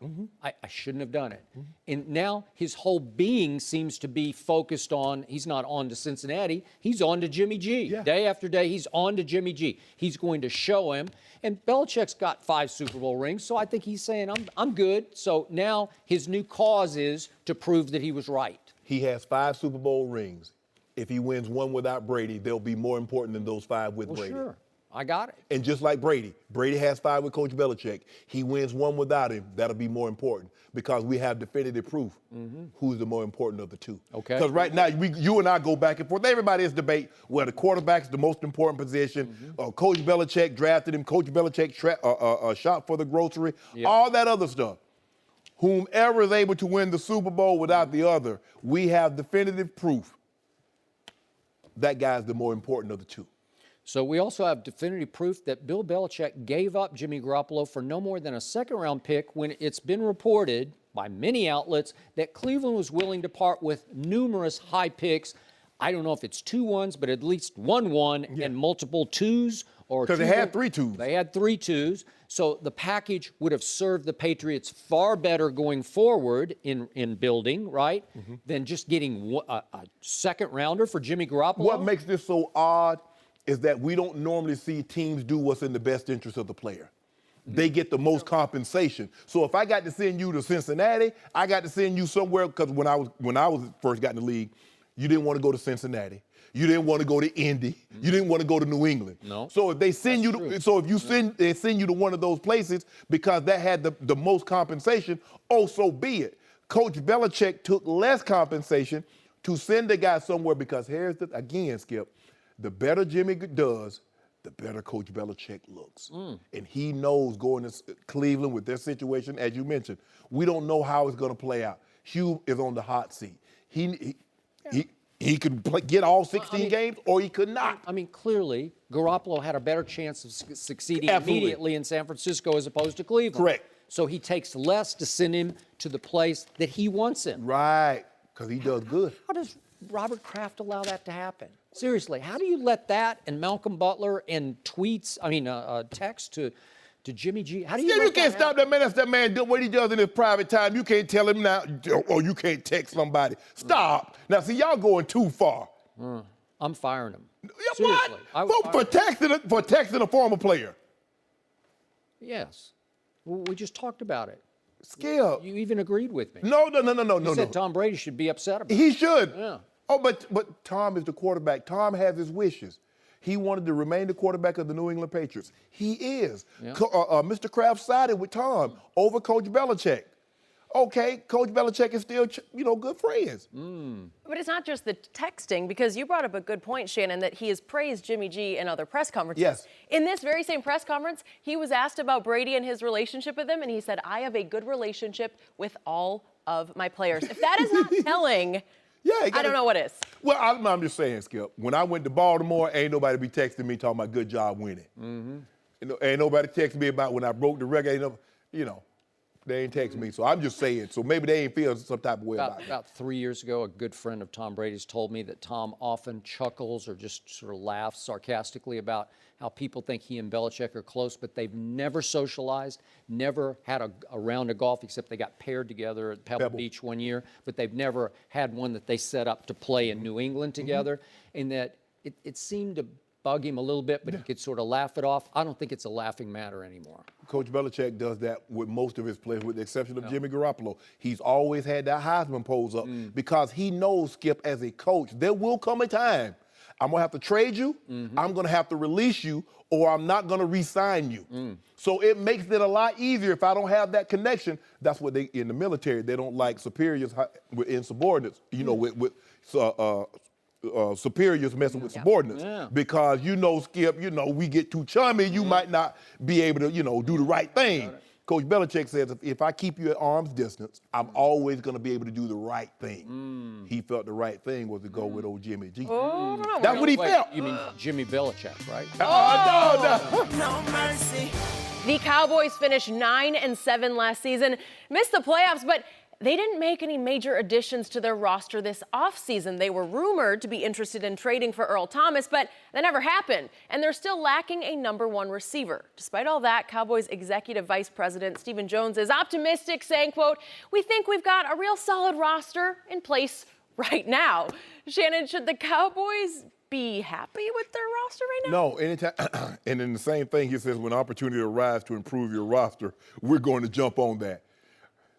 I shouldn't have done it. And now his whole being seems to be focused on, he's not on to Cincinnati, he's on to Jimmy G. Yeah. Day after day, he's on to Jimmy G. He's going to show him. And Belichick's got 5 Super Bowl rings, so I think he's saying, I'm good. So now his new cause is to prove that he was right. He has 5 Super Bowl rings. If he wins 1 without Brady, they'll be more important than those 5 with Brady. Sure. I got it. And just like Brady has 5 with Coach Belichick. He wins 1 without him. That'll be more important because we have definitive proof who's the more important of the 2. Okay. Because right now, you and I go back and forth. Everybody is debate where the quarterback's the most important position. Coach Belichick drafted him. Coach Belichick shot for the grocery. Yep. All that other stuff. Whomever is able to win the Super Bowl without the other, we have definitive proof that guy's the more important of the 2. So we also have definitive proof that Bill Belichick gave up Jimmy Garoppolo for no more than a second-round pick when it's been reported by many outlets that Cleveland was willing to part with numerous high picks. I don't know if it's 2 1s, but at least 1 1 and multiple 2s. Because they had 3 2s. They had 3 2s. So the package would have served the Patriots far better going forward in building, right, than just getting a second rounder for Jimmy Garoppolo. What makes this so odd is that we don't normally see teams do what's in the best interest of the player. They get the most compensation. So if I got to send you to Cincinnati, I got to send you somewhere, because when I was first got in the league, you didn't want to go to Cincinnati. You didn't want to go to Indy. You didn't want to go to New England. No. So if they send you, they send you to one of those places because that had the most compensation. Oh, so be it. Coach Belichick took less compensation to send the guy somewhere because here's the again, Skip, the better Jimmy does, the better Coach Belichick looks, and he knows going to Cleveland with their situation, as you mentioned. We don't know how it's going to play out. Hugh is on the hot seat. He could get all 16 games, or he could not. I mean, clearly, Garoppolo had a better chance of succeeding Absolutely. immediately in San Francisco as opposed to Cleveland. Correct. So he takes less to send him to the place that he wants him. Right, because he does good. How does Robert Kraft allow that to happen? Seriously, how do you let that and Malcolm Butler and text to Jimmy G? How do you? Yeah, you can't stop that man. That's that man doing what he does in his private time. You can't tell him now, or you can't text somebody. Stop. Now, see, y'all going too far. I'm firing him. Yeah, Seriously. what? For texting a former player. Yes. Well, we just talked about it. Skip. You even agreed with me. No. You said Tom Brady should be upset about it. He should. Yeah. Oh, but Tom is the quarterback. Tom has his wishes. He wanted to remain the quarterback of the New England Patriots. He is. Yeah. Mr. Kraft sided with Tom over Coach Belichick. Okay, Coach Belichick is still, good friends. But it's not just the texting, because you brought up a good point, Shannon, that he has praised Jimmy G in other press conferences. Yes. In this very same press conference, he was asked about Brady and his relationship with him, and he said, I have a good relationship with all of my players. If that is not telling Yeah, I don't know what is. Well, I'm just saying, Skip. When I went to Baltimore, ain't nobody be texting me talking about good job winning. Ain't nobody texting me about when I broke the record. They ain't texting me. So I'm just saying. So maybe they ain't feeling some type of way about it. About 3 years ago, a good friend of Tom Brady's told me that Tom often chuckles or just sort of laughs sarcastically about how people think he and Belichick are close, but they've never socialized, never had a round of golf, except they got paired together at Pebble Beach one year, but they've never had one that they set up to play in New England together, and that it seemed to bug him a little bit, but he could sort of laugh it off. I don't think it's a laughing matter anymore. Coach Belichick does that with most of his players, with the exception of Jimmy Garoppolo. He's always had that Heisman pose up because he knows, Skip, as a coach, there will come a time I'm going to have to trade you, I'm going to have to release you, or I'm not going to re-sign you. So it makes it a lot easier if I don't have that connection. That's what they, in the military, they don't like superiors with insubordinates, with superiors messing with subordinates. Because, Skip, we get too chummy, you might not be able to, do the right thing. Coach Belichick says, if I keep you at arm's distance, I'm always going to be able to do the right thing. He felt the right thing was to go with old Jimmy G. That's what he felt. You mean Jimmy Belichick, right? No mercy. The Cowboys finished 9-7 last season, missed the playoffs, but they didn't make any major additions to their roster this offseason. They were rumored to be interested in trading for Earl Thomas, but that never happened. And they're still lacking a #1 receiver. Despite all that, Cowboys Executive Vice President Stephen Jones is optimistic, saying, quote, "We think we've got a real solid roster in place right now." Shannon, should the Cowboys be happy with their roster right now? No, anytime. And in the same thing, he says, when opportunity arrives to improve your roster, we're going to jump on that.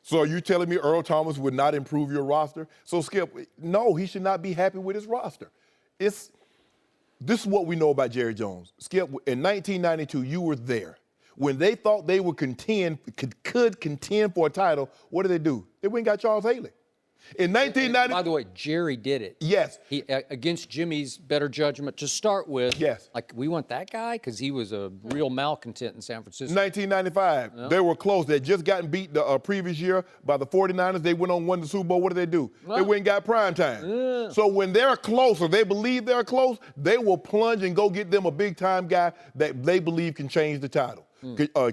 So are you telling me Earl Thomas would not improve your roster? So, Skip, no, he should not be happy with his roster. This is what we know about Jerry Jones. Skip, in 1992, you were there. When they thought they would could contend for a title, what did they do? They went and got Charles Haley. In 1990. By the way, Jerry did it. Yes. He against Jimmy's better judgment to start with. Yes. Like, we want that guy because he was a real malcontent in San Francisco. 1995. They were close. They had just gotten beat the previous year by the 49ers. They went on and won the Super Bowl. What did they do? They went and got prime time. So when they're close or they believe they're close, they will plunge and go get them a big-time guy that they believe can change the title,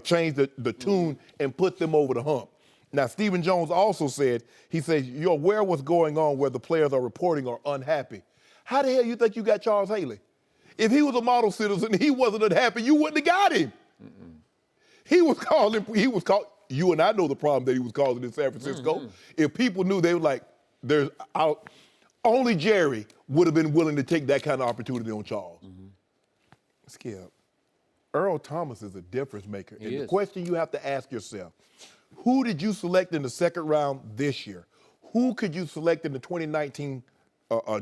change the tune, and put them over the hump. Now, Stephen Jones also said, you're aware of what's going on where the players are reporting are unhappy. How the hell you think you got Charles Haley? If he was a model citizen and he wasn't unhappy, you wouldn't have got him. He was you and I know the problem that he was causing in San Francisco. If people knew, they were like, only Jerry would have been willing to take that kind of opportunity on Charles. Skip, Earl Thomas is a difference maker. And the question you have to ask yourself, who did you select in the second round this year? Who could you select in the 2019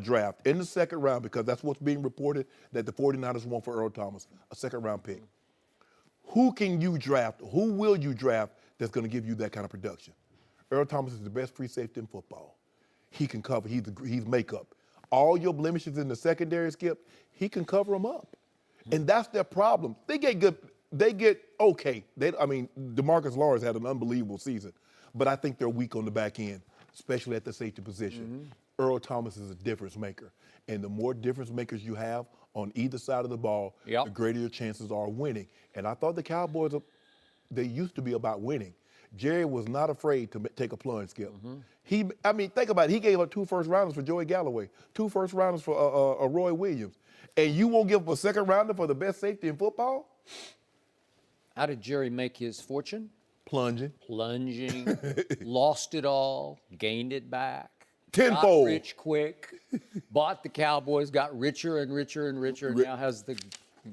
draft in the second round? Because that's what's being reported that the 49ers want for Earl Thomas, a second-round pick. Who can you draft? Who will you draft that's going to give you that kind of production? Earl Thomas is the best free safety in football. He can cover. He's makeup. All your blemishes in the secondary, Skip, he can cover them up. And that's their problem. They get good. They get okay. DeMarcus Lawrence had an unbelievable season, but I think they're weak on the back end, especially at the safety position. Earl Thomas is a difference maker, and the more difference makers you have on either side of the ball, the greater your chances are of winning. And I thought the Cowboys, they used to be about winning. Jerry was not afraid to take a plunge, Skip. Think about it. He gave up 2 first-rounders for Joey Galloway, 2 first-rounders for Roy Williams, and you won't give up a second-rounder for the best safety in football? How did Jerry make his fortune? Plunging, lost it all, gained it back. Tenfold. Got rich quick, bought the Cowboys, got richer and richer and richer, and now has the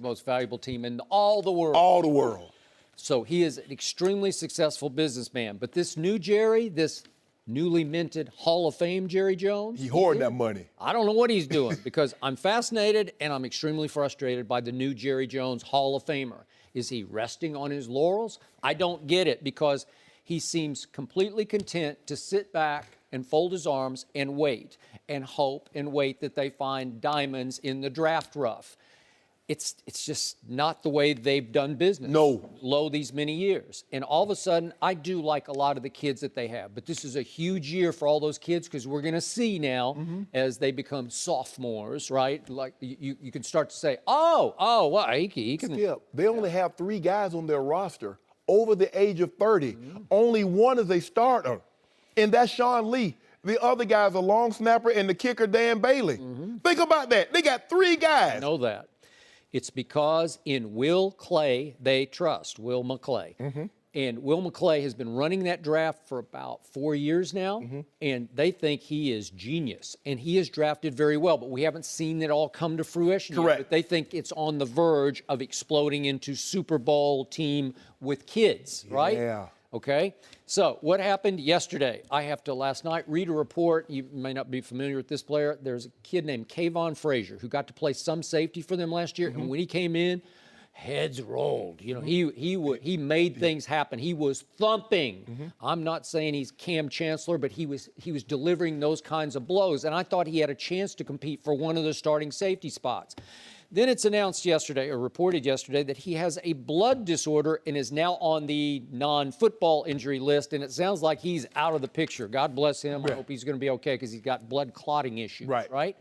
most valuable team in all the world. All the world. So he is an extremely successful businessman. But this new Jerry, this newly minted Hall of Fame Jerry Jones. He hoarding that money. I don't know what he's doing because I'm fascinated and I'm extremely frustrated by the new Jerry Jones Hall of Famer. Is he resting on his laurels? I don't get it because he seems completely content to sit back and fold his arms and wait and hope and wait that they find diamonds in the draft rough. it's just not the way they've done business. No. Low these many years. And all of a sudden, I do like a lot of the kids that they have. But this is a huge year for all those kids because we're going to see now as they become sophomores, right? Like you can start to say, well, he can. Skip, they only have 3 guys on their roster over the age of 30. Only one is a starter, and that's Sean Lee. The other guy's a long snapper and the kicker, Dan Bailey. Think about that. They got 3 guys. I know that. It's because in Will Clay they trust, Will McClay. And Will McClay has been running that draft for about 4 years now, and they think he is genius. And he is drafted very well, but we haven't seen it all come to fruition Correct. yet. But they think it's on the verge of exploding into Super Bowl team with kids, right? Yeah. Okay, so what happened yesterday? I have to last night read a report. You may not be familiar with this player. There's a kid named Kayvon Frazier who got to play some safety for them last year, and when he came in, heads rolled. You know, he made things happen. He was thumping. I'm not saying he's Cam Chancellor, but he was delivering those kinds of blows, and I thought he had a chance to compete for one of the starting safety spots. Then it's announced yesterday, or reported yesterday, that he has a blood disorder and is now on the non-football injury list, and it sounds like he's out of the picture. God bless him. I hope he's going to be okay because he's got blood clotting issues, right?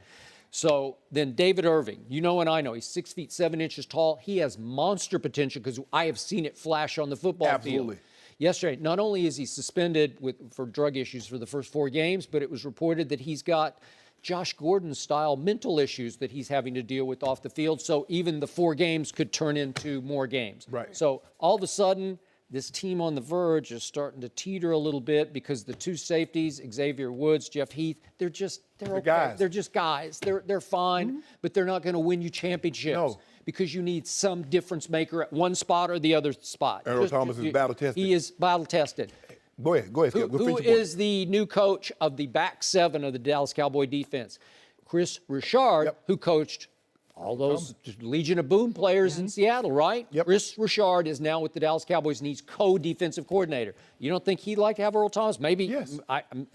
So then David Irving, you know and I know, he's 6 feet 7 inches tall. He has monster potential because I have seen it flash on the football field. Yesterday, not only is he suspended for drug issues for the first 4 games, but it was reported that he's got Josh Gordon-style mental issues that he's having to deal with off the field. So even the 4 games could turn into more games. So all of a sudden, this team on the verge is starting to teeter a little bit because the 2 safeties, Xavier Woods, Jeff Heath, they're okay. guys. They're just guys. They're fine, but they're not going to win you championships. Because you need some difference maker at one spot or the other spot. Earl Thomas is battle tested. He is battle tested. Go ahead. Who is the new coach of the back 7 of the Dallas Cowboy defense? Chris Broussard, who coached all those Legion of Boom players in Seattle, right? Chris Broussard is now with the Dallas Cowboys, and he's co-defensive coordinator. You don't think he'd like to have Earl Thomas? Maybe, yes.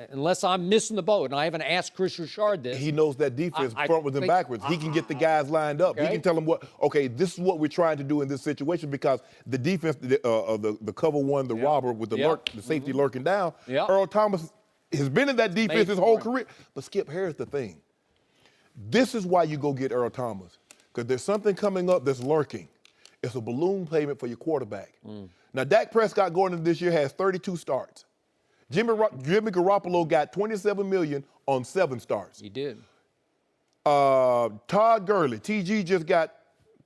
Unless I'm missing the boat, and I haven't asked Chris Broussard this. He knows that defense frontwards and backwards. He can get the guys lined up. He can tell them this is what we're trying to do in this situation because the defense, the cover one, the robber with the safety lurking down, Earl Thomas has been in that defense his whole career. But Skip, here's the thing. This is why you go get Earl Thomas, because there's something coming up that's lurking. It's a balloon payment for your quarterback. Now, Dak Prescott going into this year has 32 starts. Jimmy Garoppolo got $27 million on 7 starts. He did. Todd Gurley, TG just got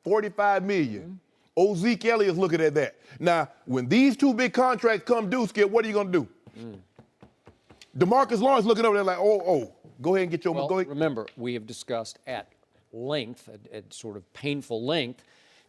$45 million. Old Zeke Elliott's looking at that. Now, when these 2 big contracts come due, Skip, what are you going to do? DeMarcus Lawrence looking over there like, go ahead and get your go ahead. Remember, we have discussed at length, at sort of painful length,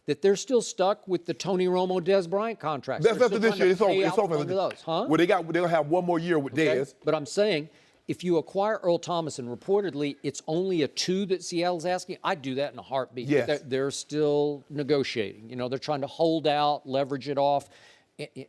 that they're still stuck with the Tony Romo, Dez Bryant contracts. That's after this year. It's over. Under those, huh? Well, they'll have 1 more year with Dez. But I'm saying, if you acquire Earl Thomas, and reportedly it's only a 2 that Seattle's asking, I'd do that in a heartbeat. Yes. They're still negotiating. You know, they're trying to hold out, leverage it off.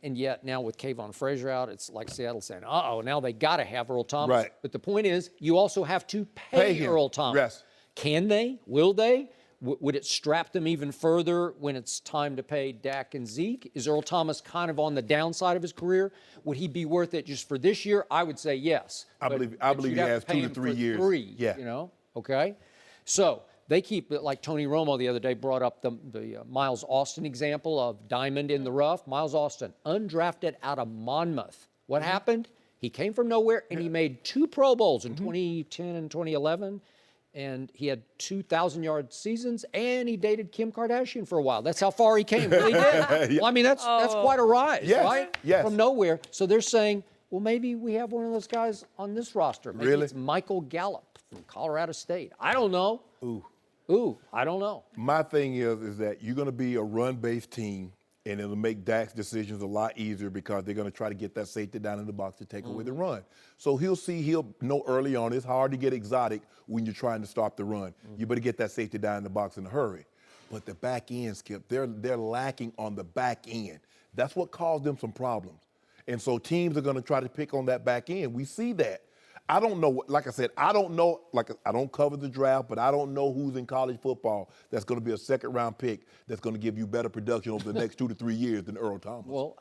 And yet now with Kayvon Frazier out, it's like Seattle saying, now they got to have Earl Thomas. Right. But the point is, you also have to pay him. Earl Thomas. Yes. Can they? Will they? Would it strap them even further when it's time to pay Dak and Zeke? Is Earl Thomas kind of on the downside of his career? Would he be worth it just for this year? I would say yes. I believe he has 2 to 3 years. 3, yeah. You know? Okay? So they keep it like Tony Romo the other day brought up the Miles Austin example of diamond in the rough. Miles Austin, undrafted out of Monmouth. What happened? He came from nowhere, and he made 2 Pro Bowls in 2010 and 2011. And he had 2,000-yard seasons, and he dated Kim Kardashian for a while. That's how far he came. Really did. Well, I mean, that's quite a rise, right? Yes. From nowhere. So they're saying, well, maybe we have one of those guys on this roster. Maybe it's Michael Gallup from Colorado State. I don't know. Ooh, I don't know. My thing is that you're going to be a run-based team, and it'll make Dak's decisions a lot easier because they're going to try to get that safety down in the box to take away the run. So he'll know early on it's hard to get exotic when you're trying to stop the run. You better get that safety down in the box in a hurry. But the back end, Skip, they're lacking on the back end. That's what caused them some problems. And so teams are going to try to pick on that back end. We see that. I don't know. Like I said, I don't know. Like I don't cover the draft, but I don't know who's in college football that's going to be a second-round pick that's going to give you better production over the next 2 to 3 years than Earl Thomas. Well,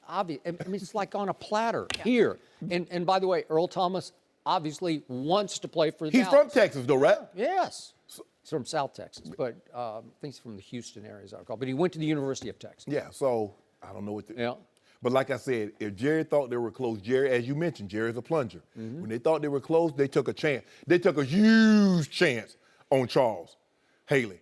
obviously, I mean, it's like on a platter here. And by the way, Earl Thomas obviously wants to play for the He's from Texas, though, right? Yes. He's from South Texas, but I think he's from the Houston area, as I recall. But he went to the University of Texas. Yeah, so I don't know what Yeah. But like I said, if Jerry thought they were close, Jerry, as you mentioned, Jerry's a plunger. When they thought they were close, they took a chance. They took a huge chance on Charles Haley.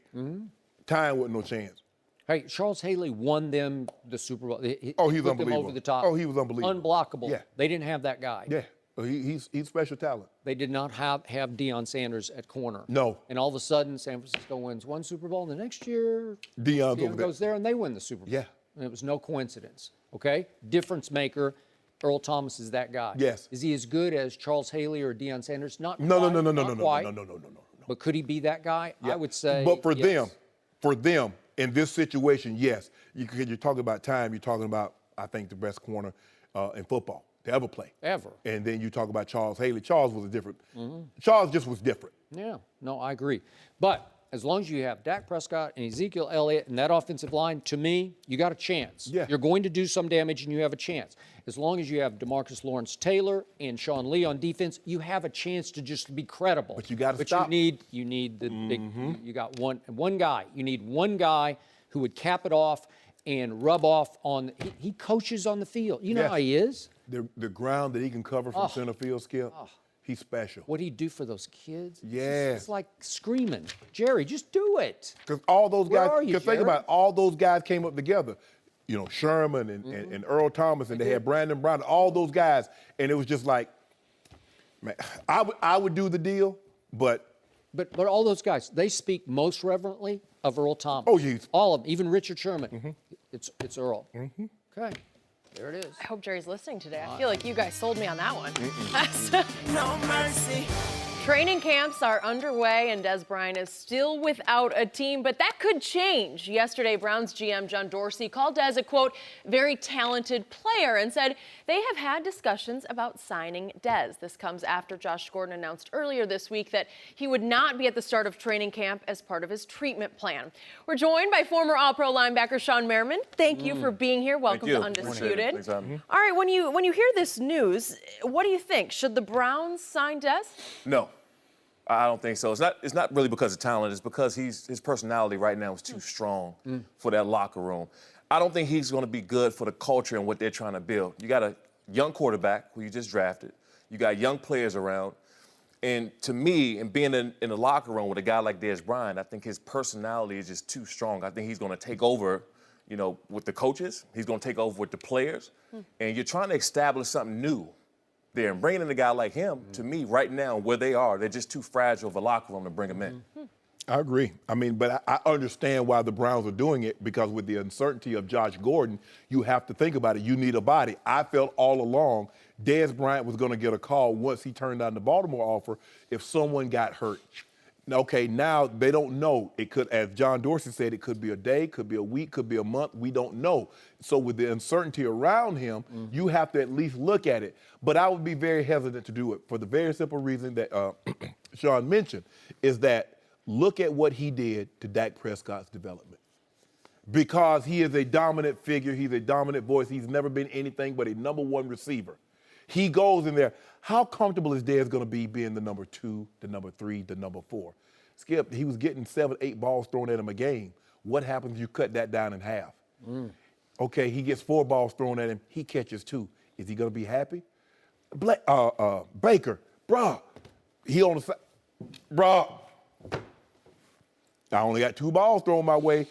Time wasn't no chance. Hey, Charles Haley won them the Super Bowl. He He's put them unbelievable. over the top. Oh, he was unbelievable. Unblockable. Yeah. They didn't have that guy. Yeah, he's special talent. They did not have Deion Sanders at corner. No. And all of a sudden, San Francisco wins one Super Bowl, and the next year, Deion's over Deion there. goes there, and they win the Super Bowl. Yeah. And it was no coincidence, okay? Difference maker. Earl Thomas is that guy. Yes. Is he as good as Charles Haley or Deion Sanders? Not No. quite. But could he be that guy? Yeah. I would say But for yes. them, in this situation, yes. You're talking about time. You're talking about, I think, the best corner in football to ever play. Ever. And then you talk about Charles Haley. Charles was a different. Charles just was different. Yeah, no, I agree. But as long as you have Dak Prescott and Ezekiel Elliott and that offensive line, to me, you got a chance. Yeah. You're going to do some damage and you have a chance. As long as you have DeMarcus Lawrence Taylor and Sean Lee on defense, you have a chance to just be credible. But you got to stop. stop. You need the big. You got one guy. You need one guy who would cap it off and rub off on. He coaches on the field. You know Yes. how he is. The ground that he can cover from center field, Skip, he's special. What do you do for those kids? Yeah. It's like screaming, Jerry, just do it. Because all those Where guys, are you, because think Jerry? about it, all those guys came up together. You know, Sherman and Earl Thomas, and they had Brandon Brown, all those guys, and it was just like, man, I would do the deal, but But all those guys, they speak most reverently of Earl Thomas. Oh, yes. All of them, even Richard Sherman. It's Earl. Okay, there it is. I hope Jerry's listening today. I feel like you guys sold me on that one. No mercy. Training camps are underway, and Dez Bryant is still without a team, but that could change. Yesterday, Browns GM John Dorsey called Dez a, quote, very talented player and said they have had discussions about signing Dez. This comes after Josh Gordon announced earlier this week that he would not be at the start of training camp as part of his treatment plan. We're joined by former All-Pro linebacker Sean Merriman. Thank you for being here. Welcome to Undisputed. Thanks for having me. All right, when you hear this news, what do you think? Should the Browns sign Dez? No, I don't think so. It's not really because of talent. It's because his personality right now is too strong for that locker room. I don't think he's going to be good for the culture and what they're trying to build. You got a young quarterback who you just drafted. You got young players around. And to me, and being in the locker room with a guy like Dez Bryant, I think his personality is just too strong. I think he's going to take over, you know, with the coaches. He's going to take over with the players. And you're trying to establish something new there. And bringing in a guy like him, to me, right now, where they are, they're just too fragile of a locker room to bring him in. I agree. I mean, but I understand why the Browns are doing it, because with the uncertainty of Josh Gordon, you have to think about it. You need a body. I felt all along Dez Bryant was going to get a call once he turned down the Baltimore offer if someone got hurt. Okay, now they don't know. It could, as John Dorsey said, it could be a day, could be a week, could be a month. We don't know. So with the uncertainty around him, you have to at least look at it. But I would be very hesitant to do it for the very simple reason that Sean mentioned, is that look at what he did to Dak Prescott's development. Because he is a dominant figure, he's a dominant voice, he's never been anything but a number one receiver. He goes in there. How comfortable is Dez going to be being the number 2, the number 3, the number 4? Skip, he was getting 7, 8 balls thrown at him a game. What happens if you cut that down in half? Okay, he gets 4 balls thrown at him. He catches 2. Is he going to be happy? Baker, bruh, he on the side. Bruh, I only got 2 balls thrown my way.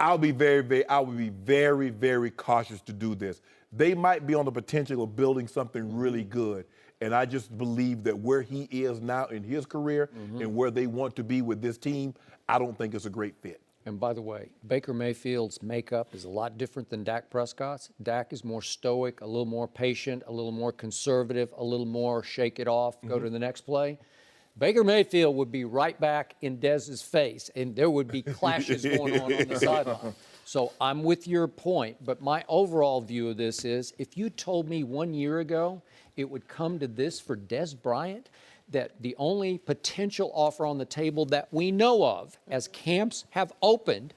I would be very, very cautious to do this. They might be on the potential of building something really good. And I just believe that where he is now in his career and where they want to be with this team, I don't think it's a great fit. And by the way, Baker Mayfield's makeup is a lot different than Dak Prescott's. Dak is more stoic, a little more patient, a little more conservative, a little more shake it off, go to the next play. Baker Mayfield would be right back in Dez's face, and there would be clashes going on the sideline. So I'm with your point, but my overall view of this is, if you told me 1 year ago it would come to this for Dez Bryant, that the only potential offer on the table that we know of, as camps have opened,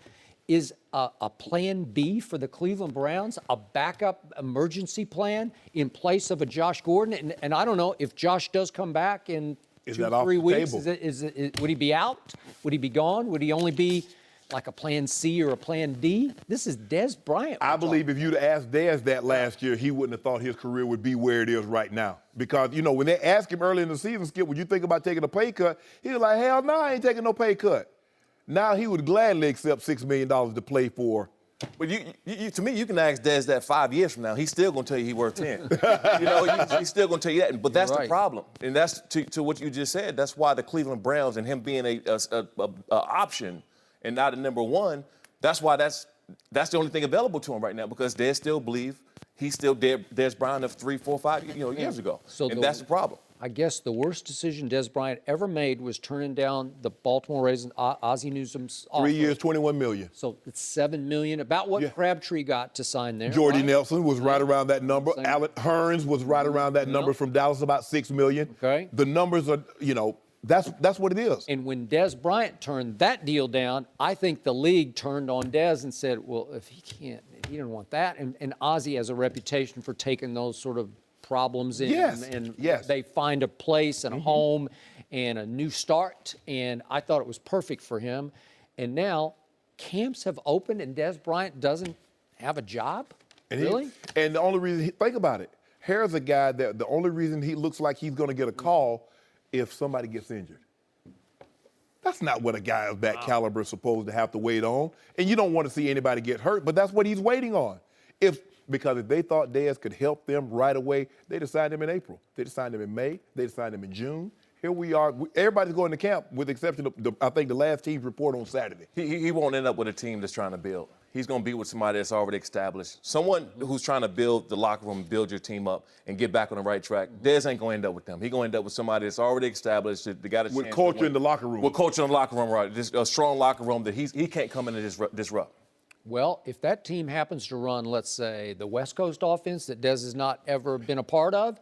is a plan B for the Cleveland Browns, a backup emergency plan in place of a Josh Gordon. And I don't know if Josh does come back in Is 2 that or off 3 the weeks. table? Would he be out? Would he be gone? Would he only be like a plan C or a plan D? This is Dez Bryant. I believe if you'd asked Dez that last year, he wouldn't have thought his career would be where it is right now. Because, you know, when they asked him early in the season, Skip, would you think about taking a pay cut? He was like, hell no, I ain't taking no pay cut. Now he would gladly accept $6 million to play for. But to me, you can ask Dez that 5 years from now. He's still going to tell you he's worth 10. He's still going to tell you that. But that's the problem. And that's to what you just said. That's why the Cleveland Browns and him being a option and not a number one, that's why that's the only thing available to him right now, because they still believe he's still Dez Bryant of 3, 4, 5 years ago. And that's the problem. I guess the worst decision Dez Bryant ever made was turning down the Baltimore Ravens, Ozzie Newsome's offer. 3 years, $21 million. So it's $7 million, about what Crabtree got to sign there. Jordy right? Nelson was right around that number. Alec Hearns was right around that number from Dallas, about $6 million. Okay. The numbers are, that's what it is. And when Dez Bryant turned that deal down, I think the league turned on Dez and said, well, if he didn't want that. And Ozzie has a reputation for taking those sort of problems in, and they find a place and a home and a new start, and I thought it was perfect for him. And now camps have opened and Dez Bryant doesn't have a job? And really? And the only reason, think about it, Hare's a guy that the only reason he looks like he's going to get a call if somebody gets injured. That's not what a guy of that caliber is supposed to have to wait on. And you don't want to see anybody get hurt, but that's what he's waiting on. Because if they thought Dez could help them right away, they'd have signed him in April. They'd have signed him in May. They'd have signed him in June. Here we are. Everybody's going to camp with the exception of, I think, the last team's report on Saturday. He won't end up with a team that's trying to build. He's going to be with somebody that's already established. Someone who's trying to build the locker room, build your team up, and get back on the right track. Dez ain't going to end up with them. He's going to end up with somebody that's already established, that got a chance. With culture in the locker room. With culture in the locker room, right. Just a strong locker room that he can't come in and disrupt. Well, if that team happens to run, let's say, the West Coast offense that Dez has not ever been a part of,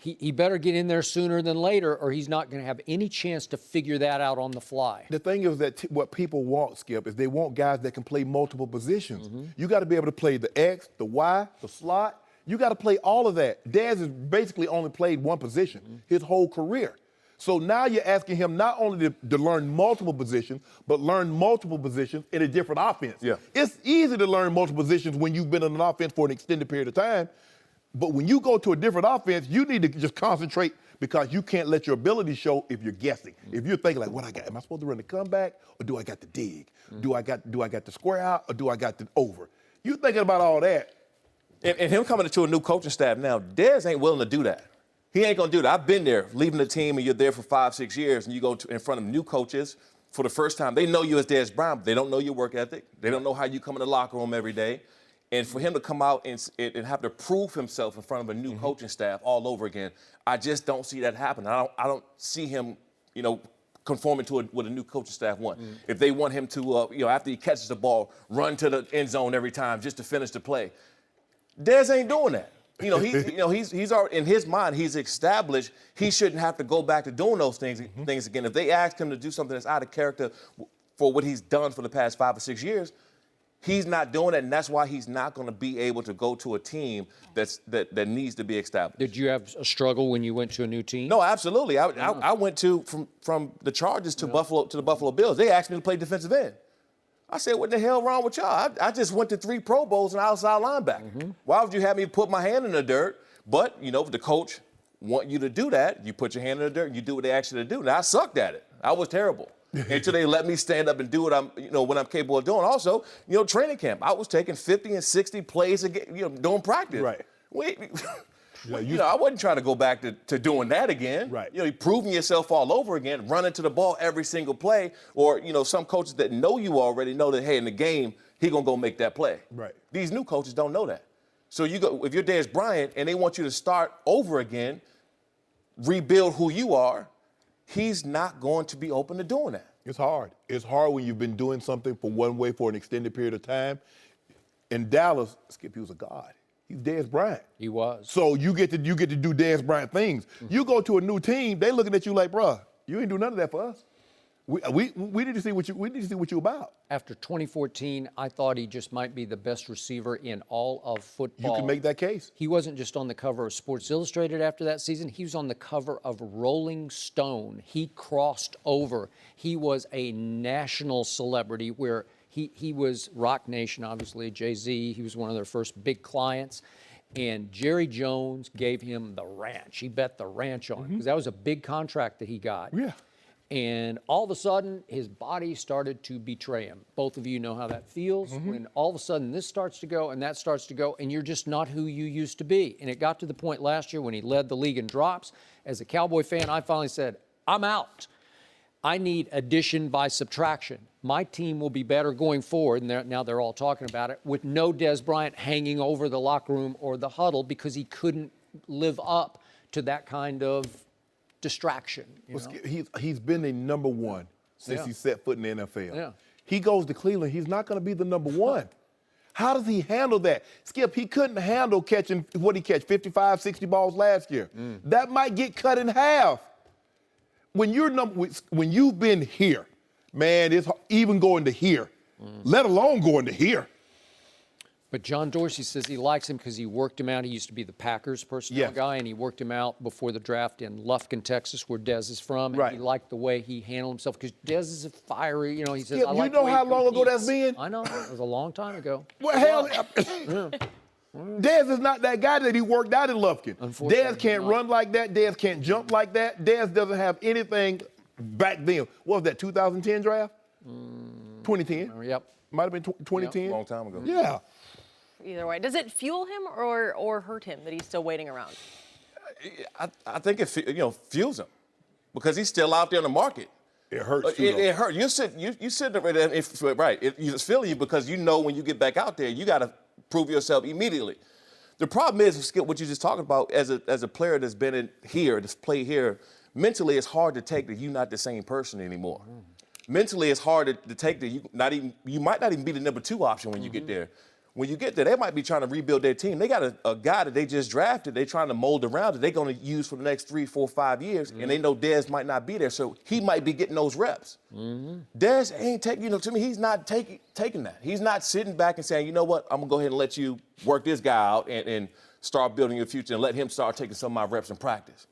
he better get in there sooner than later, or he's not going to have any chance to figure that out on the fly. The thing is that what people want, Skip, is they want guys that can play multiple positions. You got to be able to play the X, the Y, the slot. You got to play all of that. Dez has basically only played one position his whole career. So now you're asking him not only to learn multiple positions, but learn multiple positions in a different offense. Yeah. It's easy to learn multiple positions when you've been in an offense for an extended period of time. But when you go to a different offense, you need to just concentrate, because you can't let your ability show if you're guessing. If you're thinking like, what I got, am I supposed to run the comeback, or do I got to dig? Do I got the square out, or do I got the over? You thinking about all that. And him coming into a new coaching staff now, Dez ain't willing to do that. He ain't going to do that. I've been there, leaving the team, and you're there for 5, 6 years, and you go in front of new coaches for the first time. They know you as Dez Bryant, but they don't know your work ethic. They don't know how you come in the locker room every day. And for him to come out and have to prove himself in front of a new coaching staff all over again, I just don't see that happening. I don't see him, conforming to what a new coaching staff want. If they want him to, after he catches the ball, run to the end zone every time just to finish the play, Dez ain't doing that. He's already, in his mind, he's established he shouldn't have to go back to doing those things again. If they ask him to do something that's out of character for what he's done for the past 5 or 6 years, he's not doing it, and that's why he's not going to be able to go to a team that needs to be established. Did you have a struggle when you went to a new team? No, absolutely. I went from the Chargers to the Buffalo Bills. They asked me to play defensive end. I said, what the hell wrong with y'all? I just went to 3 Pro Bowls and outside linebacker. Why would you have me put my hand in the dirt? But, the coach want you to do that. You put your hand in the dirt and you do what they ask you to do. Now, I sucked at it. I was terrible. Until they let me stand up and do what I'm capable of doing. Also, training camp, I was taking 50 and 60 plays a game, doing practice. Right. I wasn't trying to go back to doing that again. Right. Proving yourself all over again, running to the ball every single play. Or, some coaches that know you already know that, hey, in the game, he going to go make that play. Right. These new coaches don't know that. So if you're Dez Bryant and they want you to start over again, rebuild who you are, he's not going to be open to doing that. It's hard. It's hard when you've been doing something for one way for an extended period of time. In Dallas, Skip, he was a god. He's Dez Bryant. He was. So you get to do Dez Bryant things. You go to a new team, they looking at you like, bruh, you ain't do none of that for us. We need to see what you about. After 2014, I thought he just might be the best receiver in all of football. You can make that case. He wasn't just on the cover of Sports Illustrated after that season. He was on the cover of Rolling Stone. He crossed over. He was a national celebrity where he was Rock Nation, obviously, Jay-Z. He was one of their first big clients. And Jerry Jones gave him the ranch. He bet the ranch on it because that was a big contract that he got. Yeah. And all of a sudden, his body started to betray him. Both of you know how that feels when all of a sudden this starts to go and that starts to go, and you're just not who you used to be. And it got to the point last year when he led the league in drops. As a Cowboy fan, I finally said, I'm out. I need addition by subtraction. My team will be better going forward, and now they're all talking about it, with no Dez Bryant hanging over the locker room or the huddle because he couldn't live up to that kind of distraction. He's been a number one since he set foot in the NFL. Yeah. He goes to Cleveland, he's not going to be the number one. How does he handle that? Skip, he couldn't handle catching, what he catch, 55, 60 balls last year. That might get cut in half. When you've been here, man, it's even going to here, let alone going to here. But John Dorsey says he likes him because he worked him out. He used to be the Packers personnel guy, and he worked him out before the draft in Lufkin, Texas, where Dez is from. And he liked the way he handled himself because Dez is a fiery, he says, I like the way he how long ago competes. that's been? I know. It was a long time ago. Well, hell, Dez is not that guy that he worked out in Lufkin. Dez can't run like that. Dez can't jump like that. Dez doesn't have anything back then. What was that, 2010 draft? 2010. Yep. Might have been 2010. Yep. Long time ago. Yeah. Either way, does it fuel him or hurt him that he's still waiting around? I think it fuels him because he's still out there in the market. It hurts too. It hurts. You sit there, it's feeling you because you know when you get back out there, you got to prove yourself immediately. The problem is, Skip, what you just talking about, as a player that's been in here, that's played here, mentally it's hard to take that you're not the same person anymore. Mentally it's hard to take that you might not even be the number 2 option when you get there. When you get there, they might be trying to rebuild their team. They got a guy that they just drafted. They're trying to mold around that they're going to use for the next 3, 4, 5 years, and they know Dez might not be there, so he might be getting those reps. Dez ain't taking, to me, he's not taking that. He's not sitting back and saying, you know what, I'm going to go ahead and let you work this guy out and start building your future and let him start taking some of my reps in practice.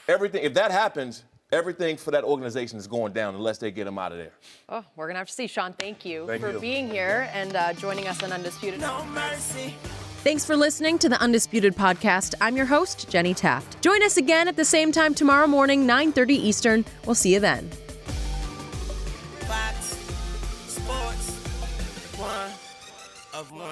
Everything, if that happens, everything for that organization is going down unless they get him out of there. Oh, we're going to have to see. Sean, thank you for being here and joining us on Undisputed. No mercy. Thanks for listening to the Undisputed podcast. I'm your host, Jenny Taft. Join us again at the same time tomorrow morning, 9:30 Eastern. We'll see you then. Fox Sports 1 of 1.